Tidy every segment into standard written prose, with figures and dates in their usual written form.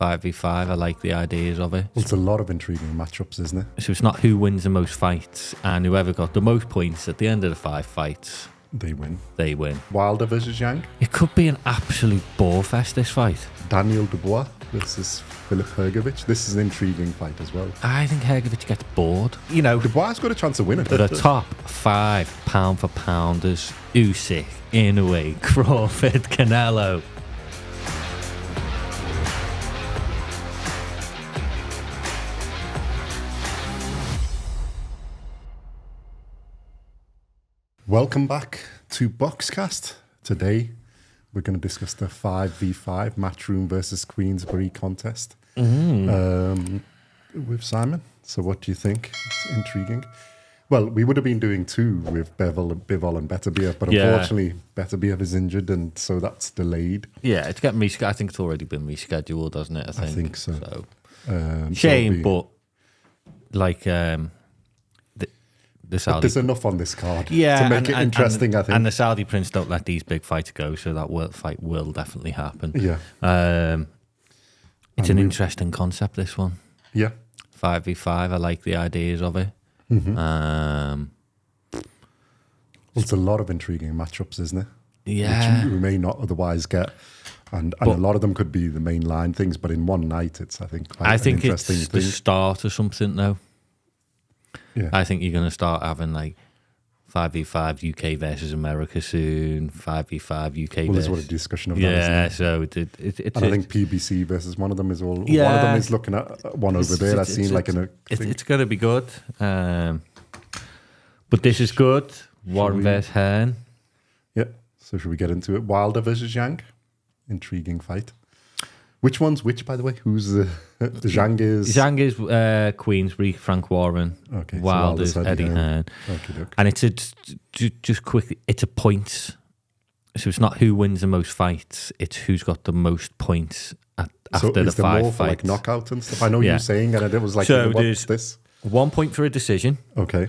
5v5. I like the ideas of it. Well, it's a lot of intriguing matchups, isn't it? So it's not who wins the most fights, and whoever got the most points at the end of the 5 fights, They win. they win. Wilder versus Zhang. It could be an absolute bore fest, this fight. Daniel Dubois versus Filip Hrgovic. This is an intriguing fight as well. I think Hrgovic gets bored. You know, Dubois has got a chance of winning. the top 5 pound for pounders: Usyk, Inoue, Crawford, Canelo. Welcome back to BoxCast. Today, we're going to discuss the 5v5 Matchroom versus Queensberry contest with Simon. So what do you think? It's intriguing. Well, we would have been doing 2 with Bivol and Beterbiev, but unfortunately, Beterbiev is injured, and so that's delayed. Yeah, it's getting rescheduled. I think it's already been rescheduled, hasn't it? I think so. Shame, but like the Saudi. But there's enough on this card Yeah, to make it interesting, I think. And the Saudi prince don't let these big fights go, so that fight will definitely happen. Yeah. It's an interesting concept, this one. Yeah. 5v5, I like the ideas of it. Well, it's a lot of intriguing matchups, isn't it? Yeah. Which we may not otherwise get. And a lot of them could be the main line things, but in one night, it's, I think, quite an interesting it's thing. the start of something, though. Yeah. I think you're going to start having like 5v5 UK versus America soon, 5v5 UK Well, there's versus... what a discussion of that, isn't Yeah, it? so it's... And I think PBC versus one of them is all. One of Yeah. them is looking at one over there. I've seen like in a. It's going to be good. But this is good. Warren versus Hearn. Yeah. So should we get into it? Wilder versus Zhang. Intriguing fight. Which one's which, by the way? Who's the Zhang is? Zhang is Queensbury, Frank Warren. Okay. Wilder's so Eddie Hearn. Okay. And it's just quickly, it's a points. So it's not who wins the most fights, it's who's got the most points after the 5 more fights. for like knockout and stuff? I know you were saying, and it was like, So what's this? 1 point for a decision, Okay.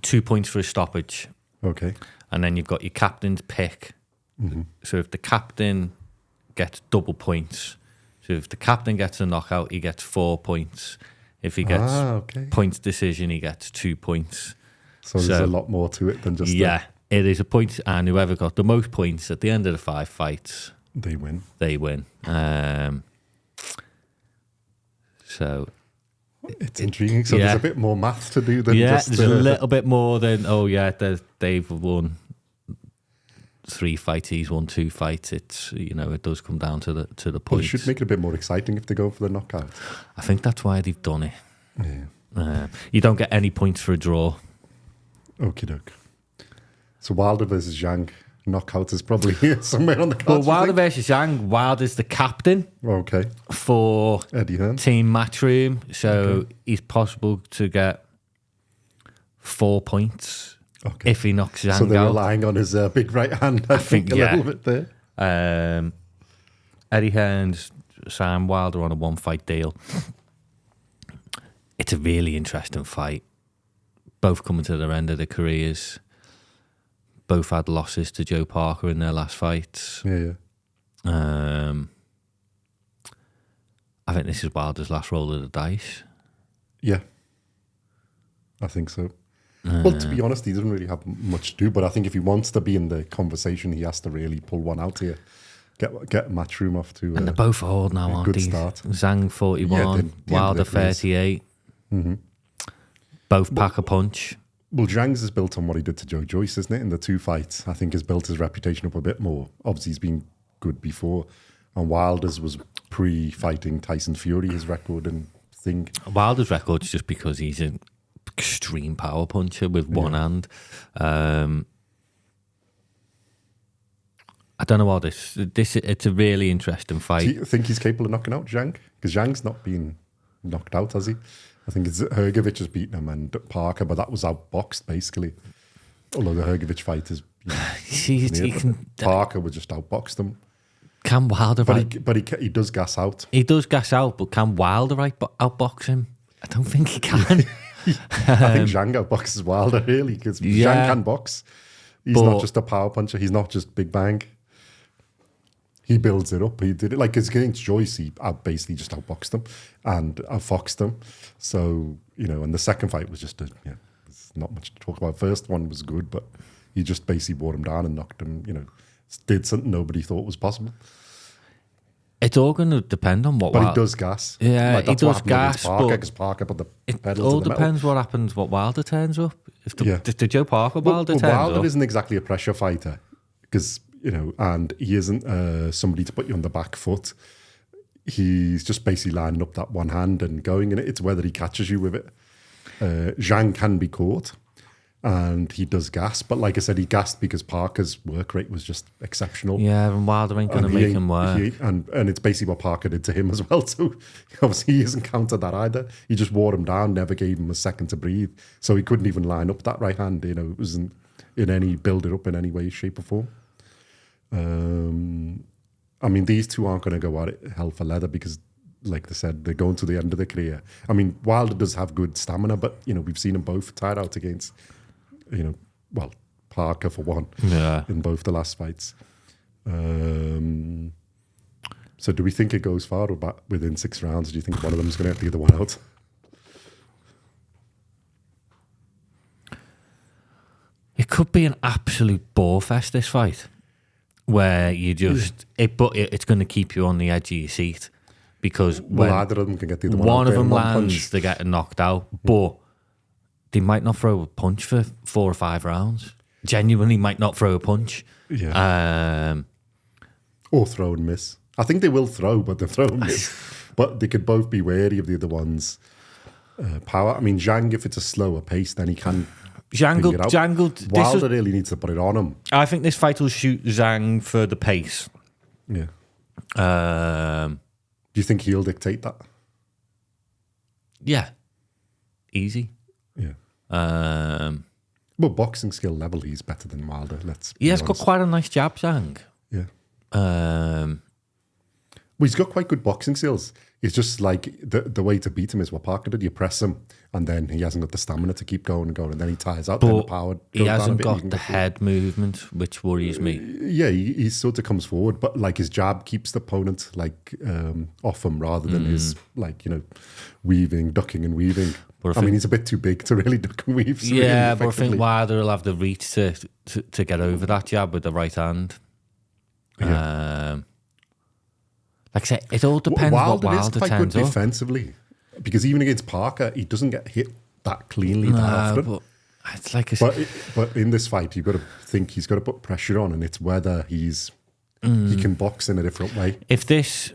2 points for a stoppage, Okay. and then you've got your captain's pick. So if the captain gets double points, so if the captain gets a knockout, he gets 4 points. If he gets points decision, he gets 2 points. So there's a lot more to it than just it is a point, and whoever got the most points at the end of the 5 fights, they win. They win. So it's intriguing. So there's a bit more math to do than just. There's a little bit more than they've won 3 fights, he's won 2 fights. It's it does come down to the Well, points. it should make it a bit more exciting if they go for the knockout. I think that's why they've done it. Yeah. You don't get any points for a draw. Okie doke. So Wilder versus Zhang, knockout is probably somewhere on the card. Well, Wilder versus Zhang, Wilder's the captain for Eddie Hearn. Team Matchroom, so he's possible to get 4 points if he knocks Zhang out. So they're relying on his big right hand, I think a little bit there. Eddie Hearn's Sam Wilder on a 1-fight deal. It's a really interesting fight. Both coming to their end of their careers. Both had losses to Joe Parker in their last fights. Yeah. I think this is Wilder's last roll of the dice. Yeah. I think so. Well, to be honest, he doesn't really have much to do, but I think if he wants to be in the conversation, he has to really pull one out here. Get Matchroom off to and they're both old now, aren't good they? start. Zhang 41, Wilder 38. Both pack a punch. Well, Zhang's is built on what he did to Joe Joyce, isn't it? In the 2 fights, I think has built his reputation up a bit more. Obviously, he's been good before. And Wilder's was pre-fighting Tyson Fury, his record and thing. Wilder's record's just because he's an extreme power puncher with one hand. I don't know what this. It's a really interesting fight. Do you think he's capable of knocking out Zhang? Because Zhang's not been knocked out, has he? I think it's Hrgovic has beaten him and Parker, but that was outboxed basically. Although the Hrgovic fight is, Parker would just outbox them. Can Wilder? But he does gas out. He does gas out, but can Wilder outbox him? I don't think he can. I think Zhang outboxes Wilder really because Zhang can box. He's not just a power puncher. He's not just big bang. He builds it up. He did it like against Joyce. I basically just outboxed him and outfoxed him. So, and the second fight was just there's not much to talk about. First one was good, but he just basically wore him down and knocked him, did something nobody thought was possible. It's all going to depend on But he does gas. Yeah, he does gas. Because Parker put the pedal all to the depends what happens, what Wilder turns up. If the Joe Parker Wilder turns Wilder up. isn't exactly a pressure fighter because, and he isn't somebody to put you on the back foot. He's just basically lining up that one hand and going in it. It's whether he catches you with it. Zhang can be caught. And he does gas, but like I said, he gassed because Parker's work rate was just exceptional. Yeah, and Wilder ain't going to make him work. And it's basically what Parker did to him as well. So obviously he hasn't countered that either. He just wore him down, never gave him a second to breathe. So he couldn't even line up that right hand. It wasn't in any build it up in any way, shape or form. I mean, these two aren't going to go at it hell for leather because, like they said, they're going to the end of their career. I mean, Wilder does have good stamina, but we've seen them both tired out against. Parker for one in both the last fights. So do we think it goes far or back within 6 rounds? Do you think one of them is going to have to get the one out? It could be an absolute bore fest, this fight, where you just... But it's going to keep you on the edge of your seat because when either of them can get the other one out. One of them lands, they're getting knocked out, but... They might not throw a punch for 4 or 5 rounds. Genuinely might not throw a punch. Yeah. Or throw and miss. I think they will throw, but they'll throw and miss. But they could both be wary of the other one's power. I mean, Zhang, if it's a slower pace, then he can Zhang. Wilder really needs to put it on him. I think this fight will shoot Zhang for the pace. Yeah. Do you think he'll dictate that? Yeah. Easy. Yeah. Well, boxing skill level, he's better than Wilder. He has got quite a nice jab, Zhang. Yeah. Well, he's got quite good boxing skills. It's just like the way to beat him is what Parker did. You press him, and then he hasn't got the stamina to keep going and going, and then he tires out. Then the power. He hasn't got the head movement, which worries me. Yeah, he sort of comes forward, but like his jab keeps the opponent off him rather than his weaving, ducking, and weaving. I mean, he's a bit too big to really duck and weave. So yeah, really but I think Wilder will have the reach to get over that jab with the right hand. Yeah. Like I said, it all depends what Wilder is quite turns good up. Defensively, because even against Parker, he doesn't get hit that cleanly that often. But it's like but in this fight, you've got to think he's got to put pressure on, and it's whether he can box in a different way. If this.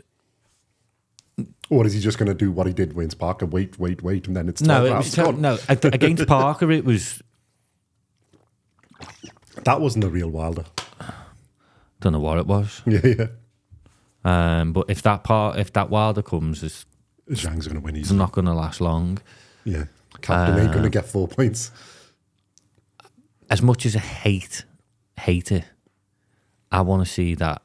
Or is he just going to do what he did against Parker? Wait, and then it's 12 rounds. Against Parker, it was. That wasn't a real Wilder. Don't know what it was. Yeah. But if that Wilder comes, Zhang's going to win. It's not going to last long. Yeah, Captain ain't going to get 4 points. As much as I hate it, I want to see that.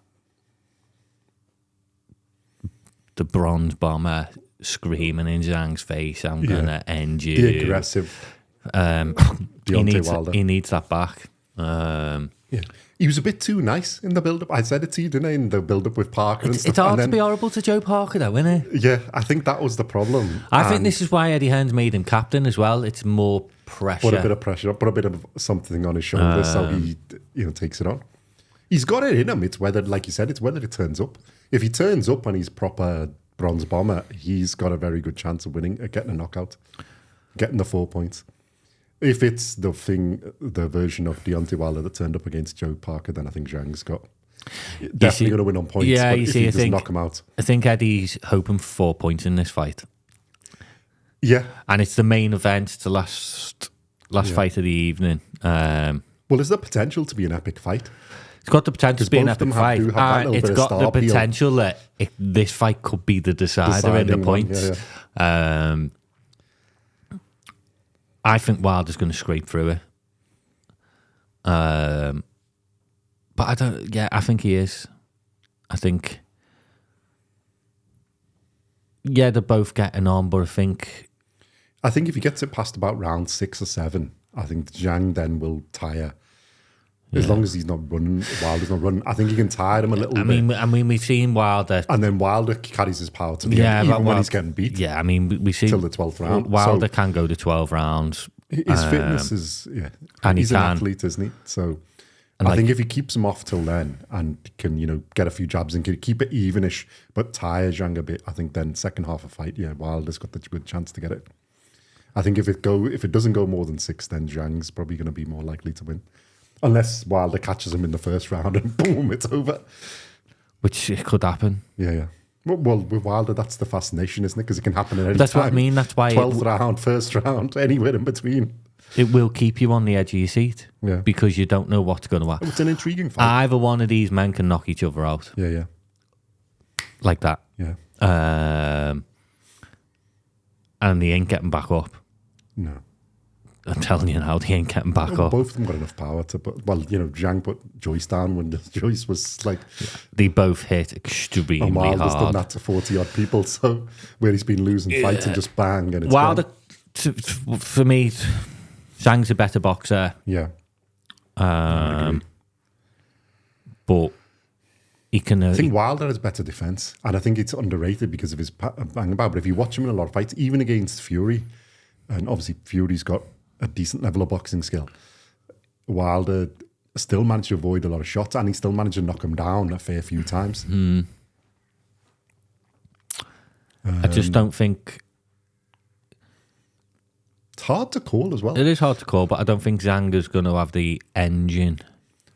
The bronze bomber screaming in Zhang's face, I'm going to end you. The aggressive Deontay Wilder. He needs that back. Yeah. He was a bit too nice in the build-up. I said it to you, didn't I, in the build-up with Parker and stuff. It's hard to be horrible to Joe Parker, though, isn't it? Yeah, I think that was the problem. I think this is why Eddie Hearn's made him captain as well. It's more pressure. Put a bit of pressure, put a bit of something on his shoulders so he takes it on. He's got it in him. It's whether, like you said, it's whether it turns up. If he turns up and he's proper bronze bomber, he's got a very good chance of winning, getting a knockout, getting the 4 points. If it's the version of Deontay Wilder that turned up against Joe Parker, then I think Zhang's got definitely going to win on points. Yeah, but if he does knock him out, I think Eddie's hoping for 4 points in this fight. Yeah, and it's the main event. It's the last fight of the evening. Well, is there potential to be an epic fight? It's got the potential to be an epic fight. It's got the potential that this fight could be the decider in the points. Yeah. I think Wilder's going to scrape through it. But I don't. Yeah, I think he is. I think. Yeah, they're both getting on, but I think if he gets it past about round 6 or 7, I think Zhang then will tire. As long as he's not running, Wilder's not running. I think he can tire him a little bit. I mean, we've seen Wilder, and then Wilder carries his power to the end, even when he's getting beat. Yeah, I mean, we see till the 12th round. Wilder can go to 12 rounds. His fitness is, and he's an athlete, isn't he? So I think if he keeps him off till then and can, get a few jabs and keep it evenish, but tire Zhang a bit, I think then second half of fight, Wilder's got the good chance to get it. I think if it doesn't go more than 6, then Zhang's probably going to be more likely to win. Unless Wilder catches him in the first round and boom, it's over. Which it could happen. Yeah. Well, with Wilder, that's the fascination, isn't it? Because it can happen at any That's time. what I mean. That's why 12th round, first round, anywhere in between. It will keep you on the edge of your seat. Yeah. Because you don't know what's going to happen. It's an intriguing fight. Either one of these men can knock each other out. Yeah. Like that. Yeah. And they ain't getting back up. No. I'm telling you now, they ain't getting back up. Both of them got enough power to put... Well, Zhang put Joyce down when Joyce was like... They both hit extremely hard. And Wilder's done that to 40-odd people, so where he's been losing fights and just bang, and it's Wilder, for me, Zhang's a better boxer. Yeah. But he can... I think Wilder has better defence, and I think it's underrated because of his bang about. But if you watch him in a lot of fights, even against Fury, and obviously Fury's got a decent level of boxing skill, Wilder still managed to avoid a lot of shots, and he still managed to knock him down a fair few times. I just don't think... It's hard to call as well. It is hard to call, but I don't think Zhang is going to have the engine...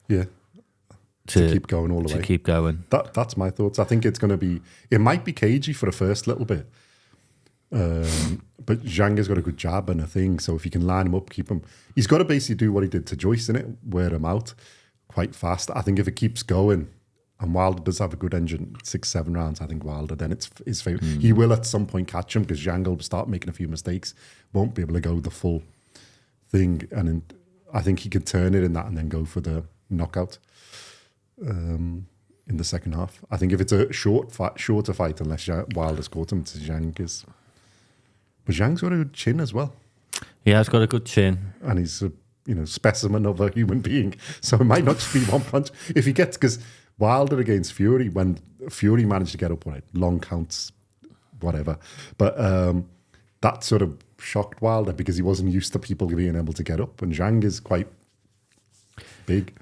Yeah. To keep going all the way. To keep going. That's my thoughts. I think it's going to be... It might be cagey for the first little bit. But Zhang has got a good jab and a thing, so if you can line him up, keep him... He's got to basically do what he did to Joyce, innit? Wear him out quite fast. I think if it keeps going, and Wilder does have a good engine, 6-7 rounds, I think Wilder, then it's his favourite. He will at some point catch him because Zhang will start making a few mistakes, won't be able to go the full thing, and I think he could turn it in that and then go for the knockout. In the second half, I think if it's a shorter fight, unless Wilder's caught him, to Zhang is. But Zhang's got a good chin as well. He has got a good chin, and he's a specimen of a human being. So it might not just be one punch. If he gets, because Wilder against Fury, when Fury managed to get up on it, long counts, whatever. But that sort of shocked Wilder because he wasn't used to people being able to get up, and Zhang is quite big.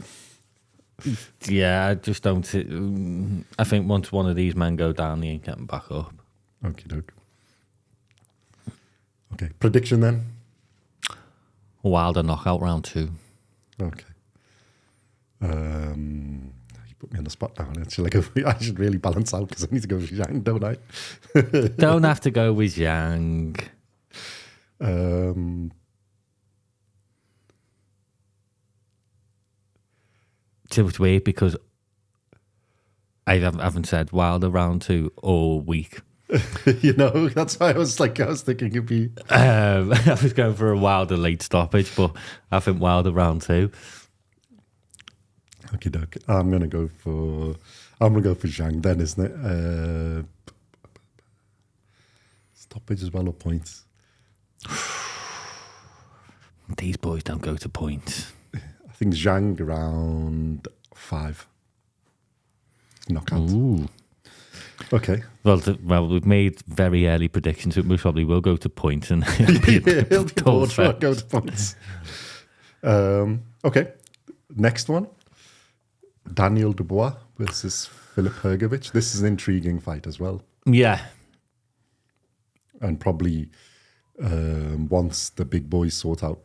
Yeah, I just don't... I think once one of these men go down, they ain't getting back up. Okie doke. Okay, prediction then? Wilder knockout round 2. Okay. You put me on the spot now. I should really balance out because I need to go with Zhang, don't I? Don't have to go with Zhang. It's weird because I haven't said Wilder round 2 all week. That's why I was thinking it'd be... I was going for a Wilder late stoppage, but I think Wilder round 2. Okie doke. I'm gonna go for Zhang then, isn't it? Stoppage as well or points? These boys don't go to points. I think Zhang around 5. Knockout. Ooh. Okay. Well, we've made very early predictions. We probably will go to points, and he'll be bored for go to points. Okay. Next one. Daniel Dubois versus Filip Hrgovic. This is an intriguing fight as well. Yeah. And probably once the big boys sort out,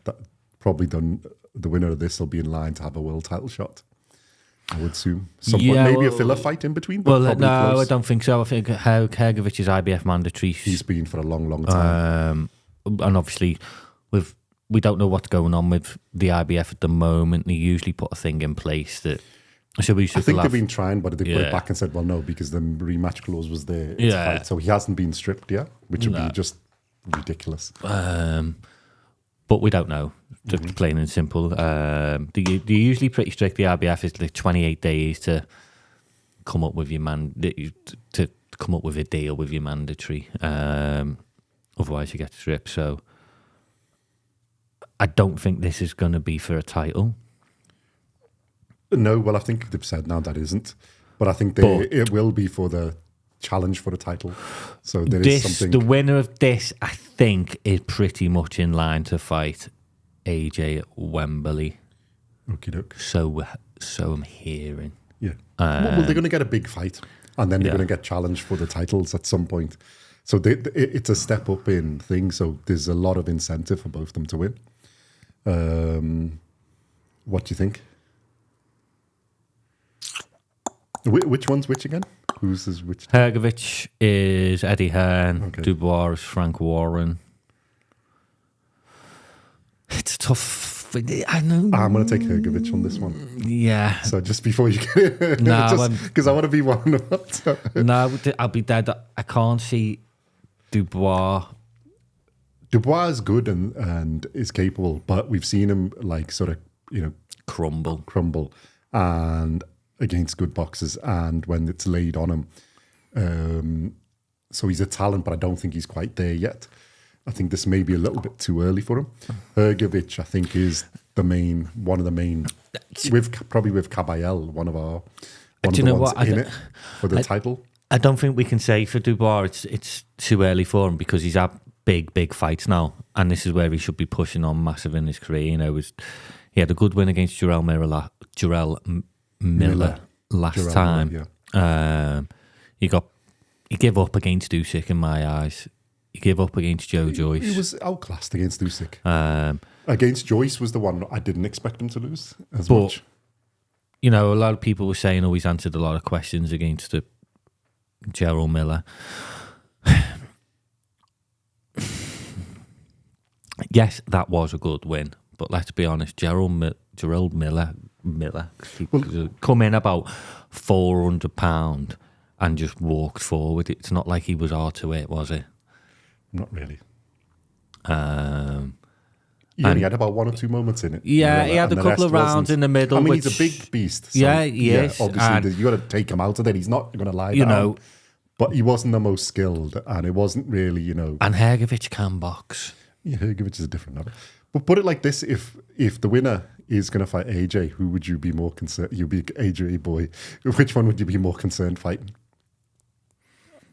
the winner of this will be in line to have a world title shot. I would assume. Maybe a filler fight in between. But no, close. I don't think so. I think Hrgovic is IBF mandatory. He's been for a long, long time. And obviously, we don't know what's going on with the IBF at the moment. They usually put a thing in place that... I think they've been trying, but they put it back and said, well, no, because the rematch clause was there. Fight. So he hasn't been stripped yet, which would be just ridiculous. But we don't know, just plain and simple. They're usually pretty strict. The IBF is like 28 days to come up with your to come up with a deal with your mandatory. Otherwise, you get stripped. So I don't think this is going to be for a title. No, well, I think they've said now that isn't. But I think it will be for the challenge for the title. So there is something. The winner of this, I think, is pretty much in line to fight AJ at Wembley. Okie doke. So I'm hearing. Yeah. Well, they're going to get a big fight, and then they're going to get challenged for the titles at some point. So it's a step up in things. So there's a lot of incentive for both of them to win. What do you think? Which one's which again? Who's which? Hrgovic is Eddie Hearn. Okay. Dubois is Frank Warren. It's tough. I know. I'm going to take Hrgovic on this one. Yeah. So just before you get it, no, because I want to be one. No, I'll be dead. I can't see Dubois. Dubois is good and is capable, but we've seen him like sort of crumble, and against good boxers, and when it's laid on him. So he's a talent, but I don't think he's quite there yet. I think this may be a little bit too early for him. Hrgovic, I think, is one of the main, with Caballel, one of the ones in it for the title. I don't think we can say for Dubois it's too early for him because he's had big fights now, and this is where he should be pushing on massive in his career. He had a good win against Jarrell Miller last time. Yeah. He gave up against Usyk in my eyes. He gave up against Joe Joyce. He was outclassed against Usyk. Against Joyce was the one I didn't expect him to lose as much. A lot of people were saying he's answered a lot of questions against Jarrell Miller. Yes, that was a good win, but let's be honest, Jarrell Miller come in about £400 and just walked forward. It's not like he was R2-8, was it? Not really. He only had about one or two moments in it. Yeah, he had a couple of rounds in the middle. I mean, he's a big beast. So, yeah, he is. Obviously, you got to take him out of there. He's not going to lie down. But he wasn't the most skilled, and it wasn't really, And Hrgovic can box. Yeah, Hrgovic is a different level. But put it like this: if the winner is going to fight AJ, who would you be more concerned? You'd be AJ boy. Which one would you be more concerned fighting?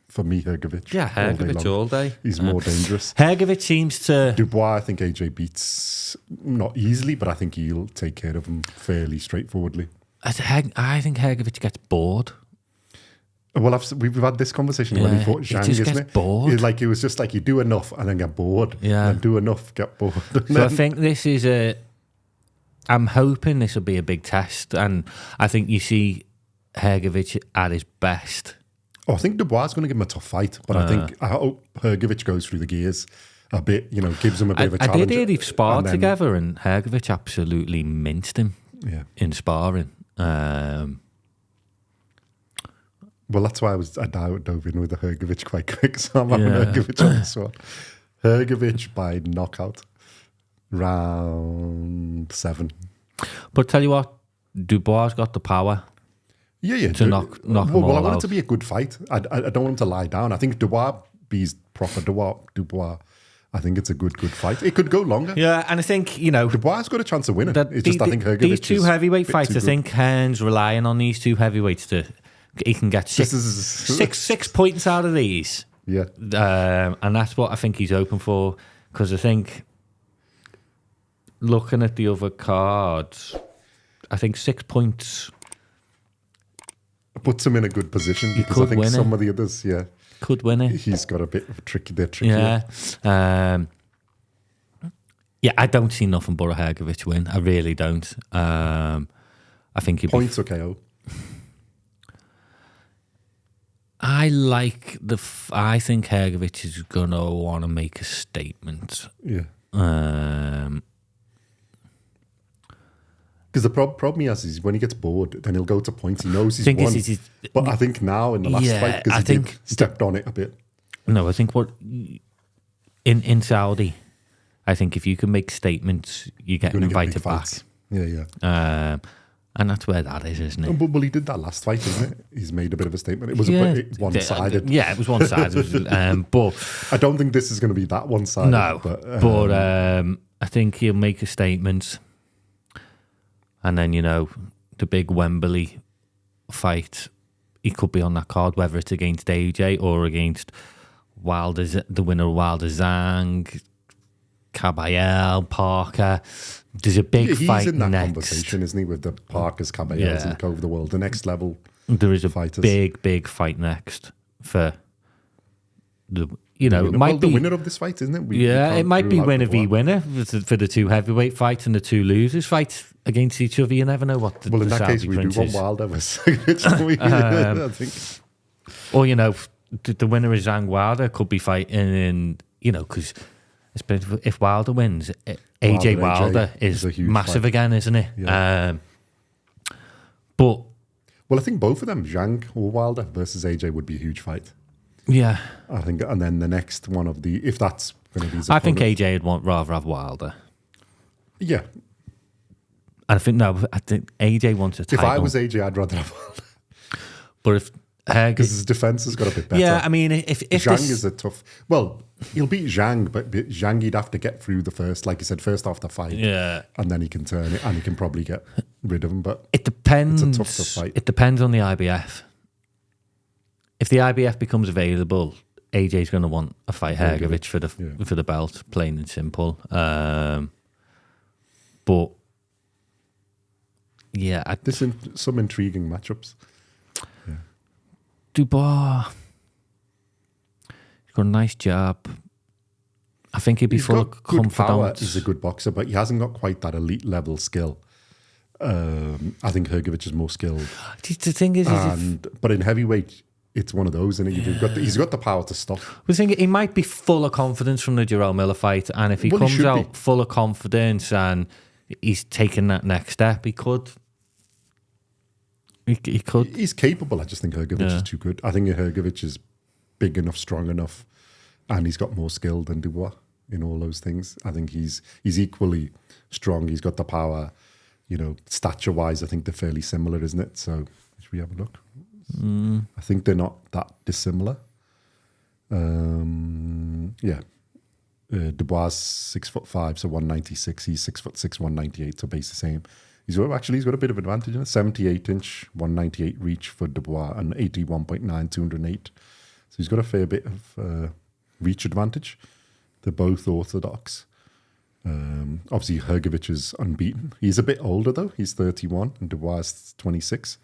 For me, Hrgovic. Yeah, Hrgovic all day. He's more dangerous. Hrgovic seems to... Dubois, I think AJ beats, not easily, but I think he'll take care of him fairly straightforwardly. I think Hrgovic gets bored. Well, we've had this conversation when he fought Zhang, isn't it? Bored. It was just like you do enough and then get bored. Yeah. And do enough, get bored. So I think this is I'm hoping this will be a big test, and I think you see Hrgovic at his best. I think Dubois is going to give him a tough fight, but I hope Hrgovic goes through the gears a bit, gives him a bit of a challenge. I did hear they've sparred together, and Hrgovic absolutely minced him in sparring. Well, that's why I dove in with the Hrgovic quite quick, so I'm having Hrgovic on this one. Hrgovic by knockout, round 7. But tell you what, Dubois got the power. Yeah. To knock them all I want out. it to be a good fight. I don't want him to lie down. I think Dubois beats proper Dubois. I think it's a good fight. It could go longer. Yeah, and I think, Dubois has got a chance of winning. I think Hrgovic these two heavyweight fights, I think Hearn's relying on these two heavyweights he can get six points out of these. Yeah. And that's what I think he's open for, because I think looking at the other cards, I think 6 points puts him in a good position, because I think some of the others, could win it. He's got a bit of they're trickier. Yeah. I don't see nothing but a Hrgovic win. I really don't. I think he'd points or KO. I think Hrgovic is gonna want to make a statement. Yeah. Because the problem he has is when he gets bored, then he'll go to points. He knows he's won. But I think now in the last fight, because he stepped on it a bit. No, I think in Saudi, I think if you can make statements, you get invited back. Yeah. And that's where that is, isn't it? Well, he did that last fight, isn't it? He's made a bit of a statement. It was a bit one-sided. Yeah, it was one-sided. But I don't think this is going to be that one-sided. No, but I think he'll make a statement. And then, the big Wembley fight, he could be on that card, whether it's against AJ or against Wilder's, the winner of Wilder Zhang, Caballero, Parker. There's a big fight He's in that next. conversation, isn't he, with the Parkers, Caballeros, and over the world. The next level. There is a fighters. big fight next for the. You know, it might the be winner of this fight, isn't it? It might be winner v winner for the two heavyweight fights and the two losers fights against each other. You never know what the in that Saudi case, we prince do want is. Wilder versus I think. Or, you know, the winner of Zhang Wilder could be fighting in, you know, because if Wilder wins, AJ Wilder is massive fight again, isn't it? Yeah. But I think both of them, Zhang or Wilder versus AJ, would be a huge fight. Yeah, I think, and then the next one of the, if that's going to be, I think AJ would rather have Wilder. Yeah, and I think AJ wants a title. If I was AJ, I'd rather have Wilder. But if because his defense has got a bit better. Yeah, I mean, if Zhang is a tough. Well, he'll beat Zhang, but Zhang he'd have to get through the first, like you said, first half the fight. Yeah, and then he can turn it, and he can probably get rid of him. But it depends. It's a tough fight. It depends on the IBF. If the IBF becomes available, AJ's going to want a fight Hrgovic for the belt, plain and simple. But yeah, there's some intriguing matchups. Yeah. Dubois, he's got a nice jab. I think he'd be full of confidence. He's a good boxer, but he hasn't got quite that elite level skill. I think Hrgovic is more skilled. The thing is, but in heavyweight, it's one of those, and he's got the power to stop. The thing, he might be full of confidence from the Jarrell Miller fight, and if he comes out full of confidence and he's taking that next step, he could. He could. He's capable. I just think Hrgovic is too good. I think Hrgovic is big enough, strong enough, and he's got more skill than Dubois in all those things. I think he's equally strong. He's got the power. You know, stature-wise, I think they're fairly similar, isn't it? So, should we have a look? I think they're not that dissimilar. Dubois 6'5", so 196. He's 6'6", 198, so base the same. He's got a bit of advantage in it. 78-inch, 198 reach for Dubois, and 81.9, 208. So he's got a fair bit of reach advantage. They're both orthodox. Obviously, Hrgovic is unbeaten. He's a bit older, though. He's 31, and Dubois is 26.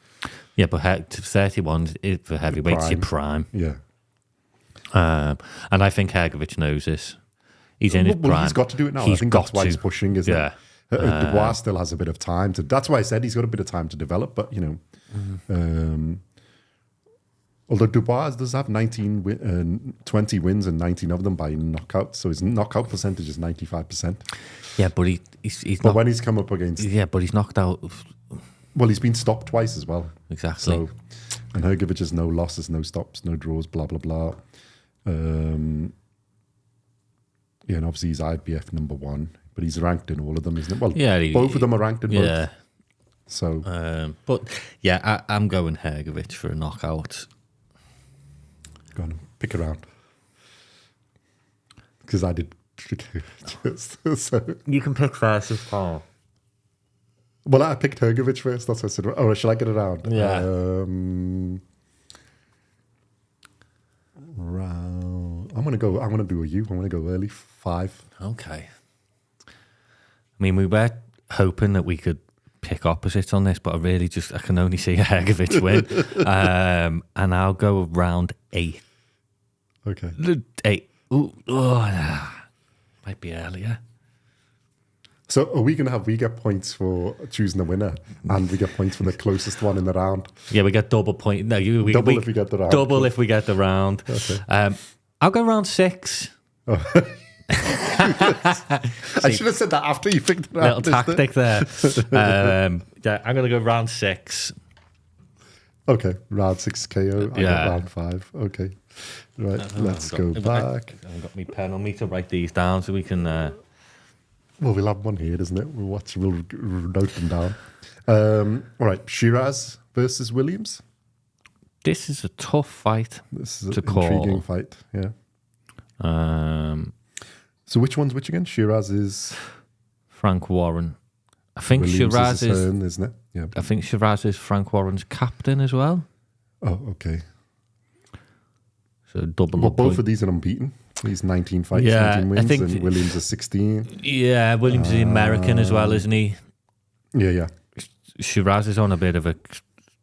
Yeah, but 31 for heavyweights, your prime. Yeah. And I think Hrgovic knows this. He's in his prime. He's got to do it now. I think that's why he's pushing, isn't it? Dubois still has a bit of time to. That's why I said he's got a bit of time to develop. But although Dubois does have 20 wins and 19 of them by knockout, so his knockout percentage is 95%. Yeah, but he's. But when he's come up against, but he's knocked out. Well, he's been stopped twice as well. Exactly. So, and Hrgovic has no losses, no stops, no draws, blah blah blah. And obviously he's IBF number 1, but he's ranked in all of them, isn't it? Well, both of them are ranked in both. Yeah. So, but yeah, I'm going Hrgovic for a knockout. Go on, pick around. Because I did. So. You can pick first as well. Well, I picked Hrgovic first. That's what I said. Oh, shall I get it around? Yeah. I'm gonna do a U. I'm gonna go early 5. Okay. I mean, we were hoping that we could pick opposites on this, but I can only see a Hrgovic win. And I'll go round 8. Okay. 8. Might be earlier. So are we get points for choosing the winner, and we get points for the closest one in the round? Yeah, we get double point. No, double if we get the round. Double if we get the round. Okay. I'll go round 6. Oh. I should have said that after you picked it out. Little tactic there. I'm going to go round 6. Okay, round 6 KO. I got round 5. Okay, right. Let's go back. I've got my pen on me to write these down so we can. Well, we'll have one here, isn't it? We'll note them down. All right, Sheeraz versus Williams. This is a tough fight. This is an intriguing fight. Yeah. So which one's which again? Sheeraz is Frank Warren. I think Williams Sheeraz is Hearn, isn't it? Yeah. I think Sheeraz is Frank Warren's captain as well. Oh, okay. So double Well, up. both of these are unbeaten. He's 19 fights, Yeah, 19 I wins, think and Williams is 16. Yeah, Williams is American as well, isn't he? Yeah. Sheeraz is on a bit of a,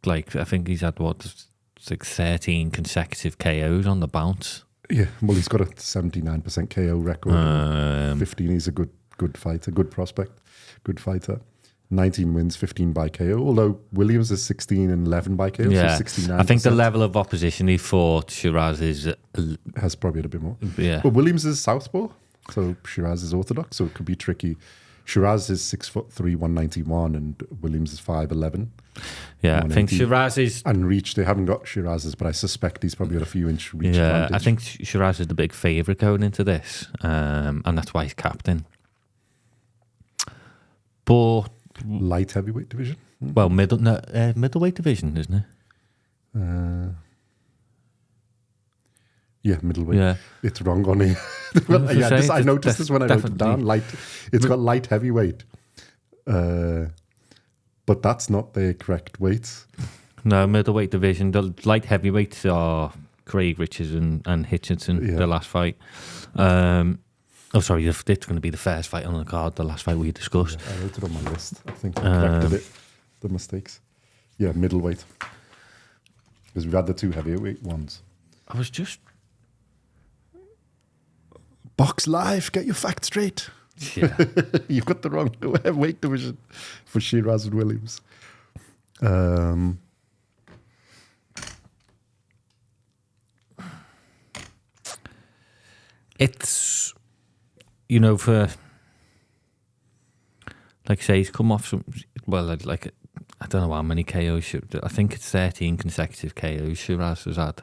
like, I think he's had, it's like 13 consecutive KOs on the bounce. Yeah, well, he's got a 79% KO record. 15, he's a good fighter, good prospect, good fighter. 19 wins, 15 by KO, although Williams is 16 and 11 by KO, Yeah, so 69%. I think the level of opposition he fought, Sheeraz is... has probably had a bit more. Yeah. But Williams is southpaw, so Sheeraz is orthodox, so it could be tricky. Sheeraz is 6'3", 191, and Williams is 5'11". Yeah, I think Sheeraz is... And reach, they haven't got Sheeraz's, but I suspect he's probably got a few inch reach advantage. I think Sheeraz is the big favourite going into this, and that's why he's captain. But... Light heavyweight division? Well, middleweight division, isn't it? Yeah, middleweight. Yeah. It's wrong on here. I noticed this when I wrote it down. It's got light heavyweight. But that's not the correct weight. No, middleweight division. The light heavyweights are Craig Richards and Hutchinson, the last fight. It's going to be the first fight on the card, the last fight we discussed. Yeah, I wrote it on my list. I think I corrected it, the mistakes. Yeah, middleweight. Because we've had the two heavyweight ones. I was just... Box Live, get your facts straight. Yeah. You've got the wrong weight division for Sheeraz and Williams. It's, for, like I say, he's come off some, like, I don't know how many KOs, I think it's 13 consecutive KOs Sheeraz has had.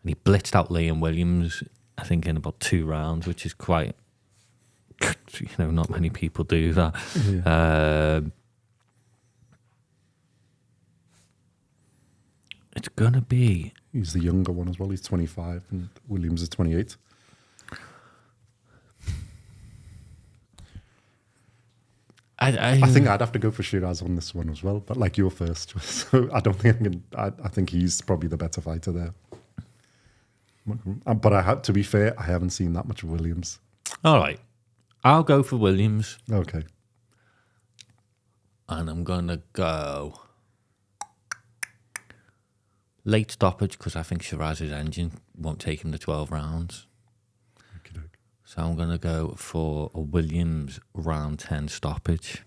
And he blitzed out Liam Williams, I think, in about 2 rounds, which is quite, not many people do that. Yeah. It's going to be... He's the younger one as well. He's 25 and Williams is 28. I think I'd have to go for Sheeraz on this one as well, but like you're first. So I don't think I think he's probably the better fighter there. But to be fair, I haven't seen that much of Williams. All right. I'll go for Williams. Okay. And I'm going to go late stoppage because I think Sheeraz's engine won't take him to 12 rounds. Okay. So I'm going to go for a Williams round 10 stoppage.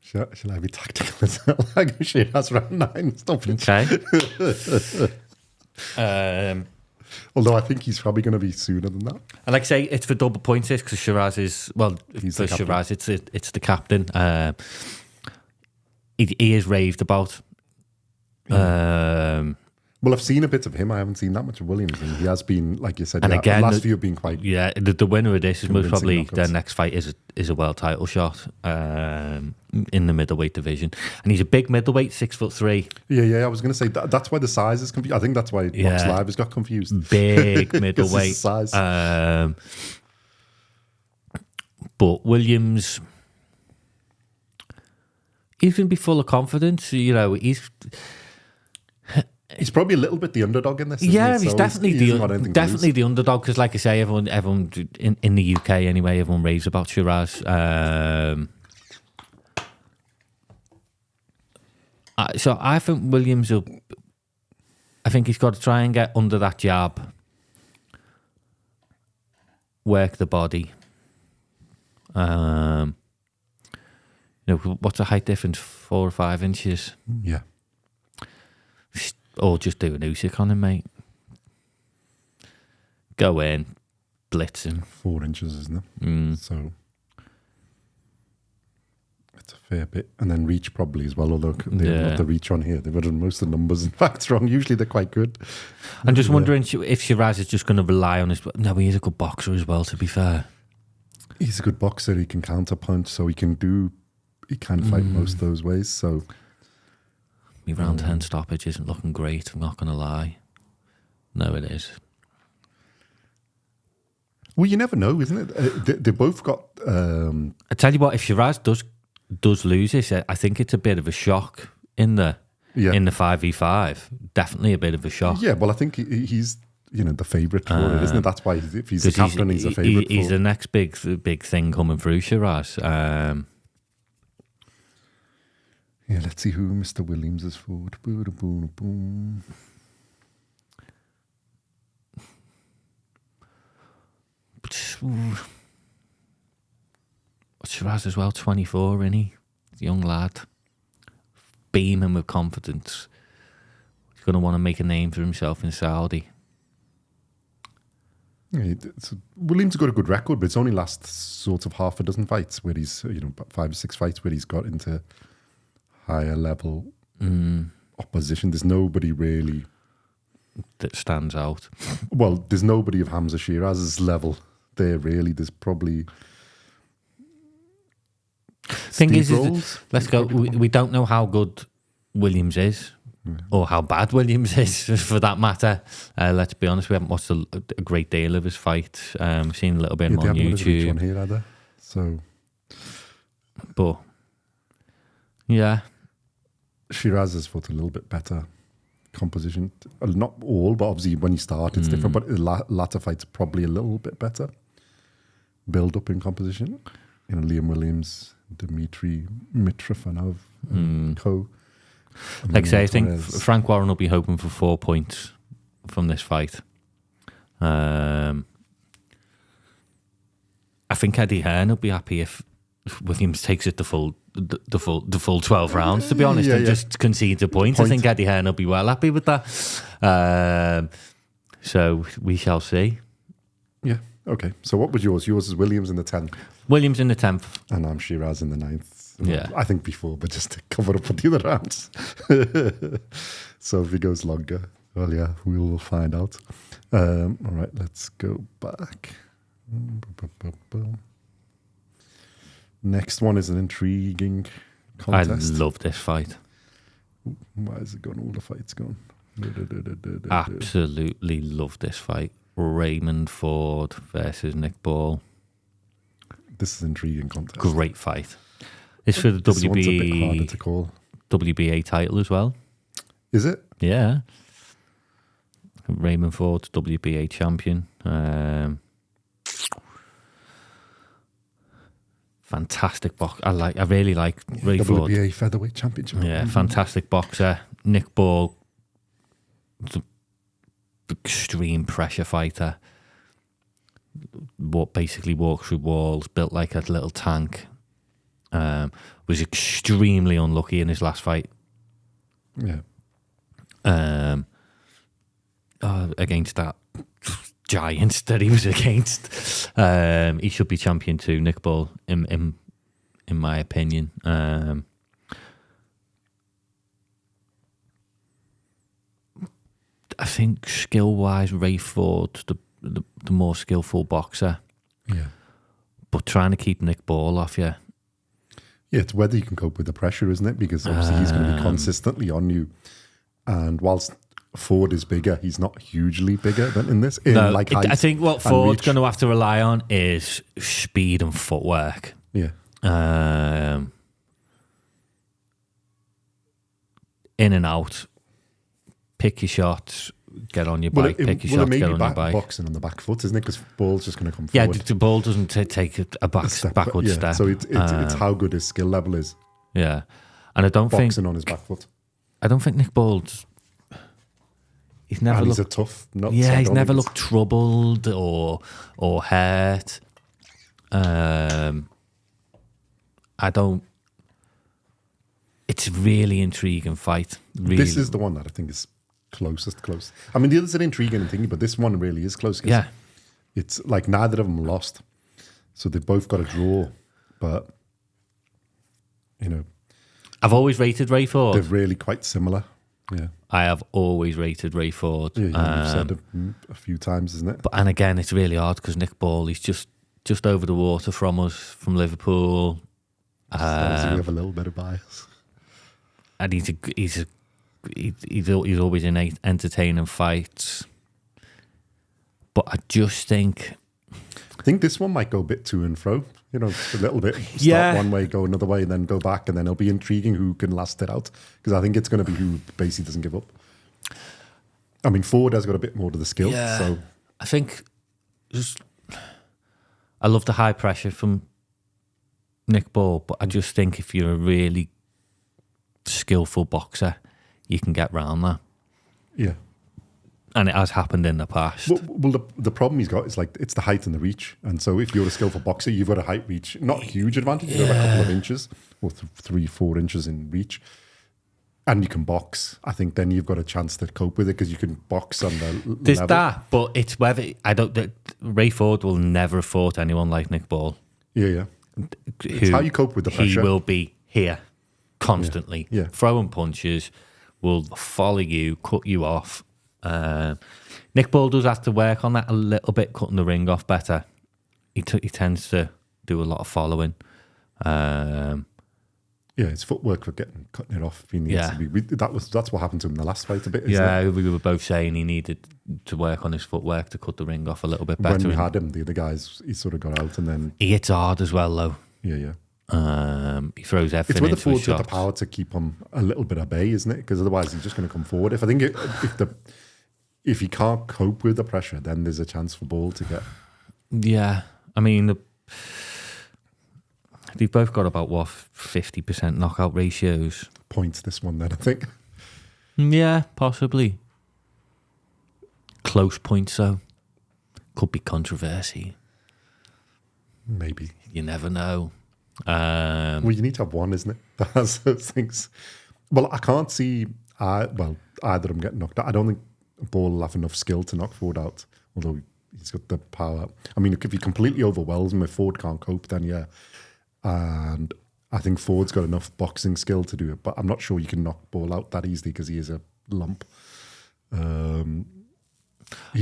Shall I be tactical as well? I go Sheeraz round 9 stoppage. Okay. Although I think he's probably going to be sooner than that. And like I say, it's for double points because Sheeraz is, he's for Sheeraz, it's the captain. He is raved about. Well, I've seen a bit of him. I haven't seen that much of Williams, and he has been, like you said, and again, the last few have been quite... Yeah, the winner of this is most probably knockouts. their next fight is a world title shot in the middleweight division. And he's a big middleweight, 6'3". Yeah, I was going to say, that's why the size is confused. I think that's why Box Live has got confused. Big middleweight. Size. But Williams, he's going to be full of confidence. He's probably a little bit the underdog in this. Yeah, he's definitely the underdog because, like I say, everyone in the UK anyway, everyone raves about Sheeraz. So I think Williams will. I think he's got to try and get under that jab, work the body. What's the height difference? 4 or 5 inches. Yeah. Or just do an Usyk on him, mate. Go in, blitz him. 4 inches, isn't it? So it's a fair bit. And then reach probably as well, although they've got the reach on here. They've got most of the numbers, in fact, wrong. Usually they're quite good. I'm just wondering if Sheeraz is just going to rely on his... No, he is a good boxer as well, to be fair. He's a good boxer. He can counterpunch, so he can fight most of those ways, so... My round 10 stoppage isn't looking great, I'm not going to lie. No, it is. Well, you never know, isn't it? They both got. I tell you what, if Sheeraz does lose this, I think it's a bit of a shock in the 5v5. Definitely a bit of a shock. Yeah, well, I think he's the favourite for it, isn't it? That's why if he's the captain, he's a favourite. He's the next big thing coming through, Sheeraz. Yeah, let's see who Mr. Williams is for. Boom. Sheeraz as well, 24, isn't he? Young lad. Beaming with confidence. He's going to want to make a name for himself in Saudi. Yeah, Williams got a good record, but it's only last sort of half a dozen fights where he's, about 5 or 6 fights where he's got into higher level opposition. There's nobody really that stands out. Well, there's nobody of Hamzah Sheeraz's level there, really. There's probably... Thing is let's go. We don't know how good Williams is, or how bad Williams is, for that matter. Let's be honest, we haven't watched a great deal of his fight. We've seen a little bit on YouTube. One here, either. So, but yeah, Sheeraz has fought a little bit better composition. Not all, but obviously when you start, it's different. But the latter fights probably a little bit better. Build up in composition. Liam Williams, Dmitry Mitrofanov, co. Like I say, I think Frank Warren will be hoping for 4 points from this fight. I think Eddie Hearn will be happy if Williams takes it the full 12 rounds, to be honest, and just concedes a point. I think Eddie Hearn will be well happy with that. So we shall see. Yeah. Okay. So what was yours? Yours is Williams in the 10th. Williams in the 10th. And I'm Sheeraz in the 9th. Yeah. I think before, but just to cover up for the other rounds. So if he goes longer, well, yeah, we will find out. All right, let's go back. Next one is an intriguing contest. I love this fight. Why is it going? All the fights going. Absolutely love this fight. Raymond Ford versus Nick Ball. This is an intriguing contest. Great fight. It's for the This one's a bit harder to call. WBA title as well. Is it? Yeah. Raymond Ford, WBA champion. Fantastic box. I really like Ray Ford. WBA Featherweight championship. Yeah, fantastic boxer. Nick Ball, the extreme pressure fighter. What basically walks through walls, built like a little tank. Was extremely unlucky in his last fight. Yeah. Against that giant that he was against. He should be champion too, Nick Ball, in my opinion. I think skill-wise, Ray Ford, the more skillful boxer. Yeah. But trying to keep Nick Ball off you. Yeah, it's whether you can cope with the pressure, isn't it? Because obviously he's going to be consistently on you. And whilst Ford is bigger, he's not hugely bigger than in this. I think what Ford's going to have to rely on is speed and footwork. Yeah. In and out. Pick your shots, get on your bike, pick your shots, get on your bike. Boxing on the back foot, isn't it? Because Ball's just going to come forward. Yeah, the ball doesn't take a backward step. So it's how good his skill level is. Yeah. And I don't think... Boxing on his back foot. I don't think Nick Ball's... He's never he's a tough nut. Yeah, he's never looked troubled or hurt. I don't... It's a really intriguing fight. Really. This is the one that I think is close. I mean, the others are intriguing and thingy, but this one really is close. Yeah. It's like neither of them lost. So they've both got a draw, but, I've always rated Ray Ford. They're really quite similar. Yeah. I have always rated Ray Ford. Yeah, you've said a few times, isn't it? And again, it's really hard because Nick Ball, he's just over the water from us, from Liverpool. We have a little bit of bias. And he's always in entertaining fights. But I just think... I think this one might go a bit to and fro, a little bit. Start one way, go another way, and then go back, and then it'll be intriguing who can last it out. Because I think it's going to be who basically doesn't give up. I mean, Ford has got a bit more to the skill. Yeah. So I think I love the high pressure from Nick Ball, but I just think if you're a really skillful boxer, you can get round that. Yeah. And it has happened in the past. Well, the problem he's got is it's the height and the reach. And so if you're a skillful boxer, you've got a height reach, not a huge advantage, you've got a couple of inches or 3-4 inches in reach. And you can box. I think then you've got a chance to cope with it because you can box on the There's level. that, but it's whether Ray Ford will never have fought anyone like Nick Ball. Yeah. It's how you cope with the pressure. He will be here constantly, Yeah. throwing punches, will follow you, cut you off. Nick Ball does have to work on that a little bit, cutting the ring off better. He tends to do a lot of following. His footwork for cutting it off. That's what happened to him in the last fight a bit. We were both saying he needed to work on his footwork to cut the ring off a little bit better. When we had him, the other guys, he sort of got out and then... He hits hard as well, though. Yeah. He throws everything into a shot. It's whether Ford's got the power to keep him a little bit at bay, isn't it? Because otherwise he's just going to come forward. If he can't cope with the pressure, then there's a chance for Ball to get... Yeah. I mean... They've both got about, 50% knockout ratios. Points this one then, I think. Yeah, possibly. Close points, though. Could be controversy. Maybe. You never know. Well, you need to have one, isn't it? That has those things. Well, I can't see either of them getting knocked out. I don't think Ball will have enough skill to knock Ford out, although he's got the power. I mean, if he completely overwhelms him, if Ford can't cope, then yeah. And I think Ford's got enough boxing skill to do it, but I'm not sure you can knock Ball out that easily because he is a lump. He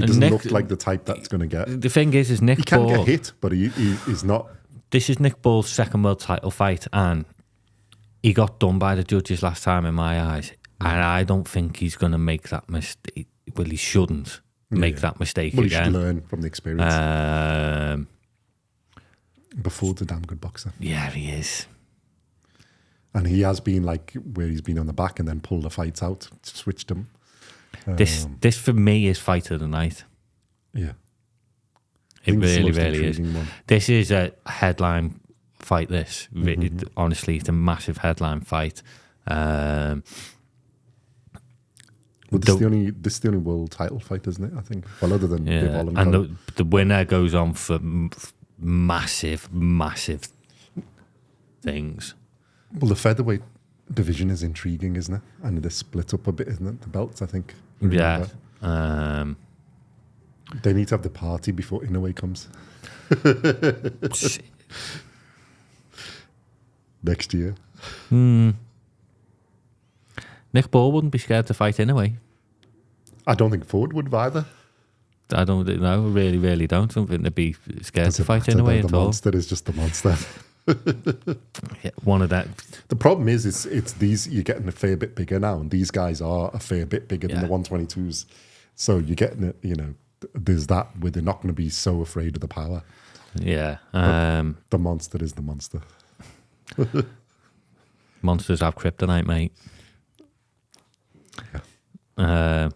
doesn't look like the type that's going to get... The thing is Nick Ball... He can get hit, but he's not... This is Nick Ball's second world title fight, and he got done by the judges last time in my eyes, and I don't think he's going to make that mistake. Well, he shouldn't make that mistake again. He should learn from the experience. But Ford's a damn good boxer. Yeah, he is. And he has been where he's been on the back and then pulled the fights out, switched them. This for me is fight of the night. Yeah. It really is. One. This is a headline fight, this. Honestly, it's a massive headline fight. Well, this is the only world title fight, isn't it? I think. Well, other than Bivol and the winner goes on for massive things. Well, the featherweight division is intriguing, isn't it? And they're split up a bit, isn't it? The belts, I think. Yeah. They need to have the party before Inoue comes. Next year. Nick Ball wouldn't be scared to fight Inoue. I don't think Ford would either. I don't know. Really don't. I don't think they'd be scared to fight Inoue at all. The monster is just the monster. Yeah, one of that. The problem is it's these, you're getting a fair bit bigger now, and these guys are a fair bit bigger than the 122s. So you're getting it, there's that where they're not going to be so afraid of the power. Yeah. The monster is the monster. Monsters have kryptonite, mate. Yeah.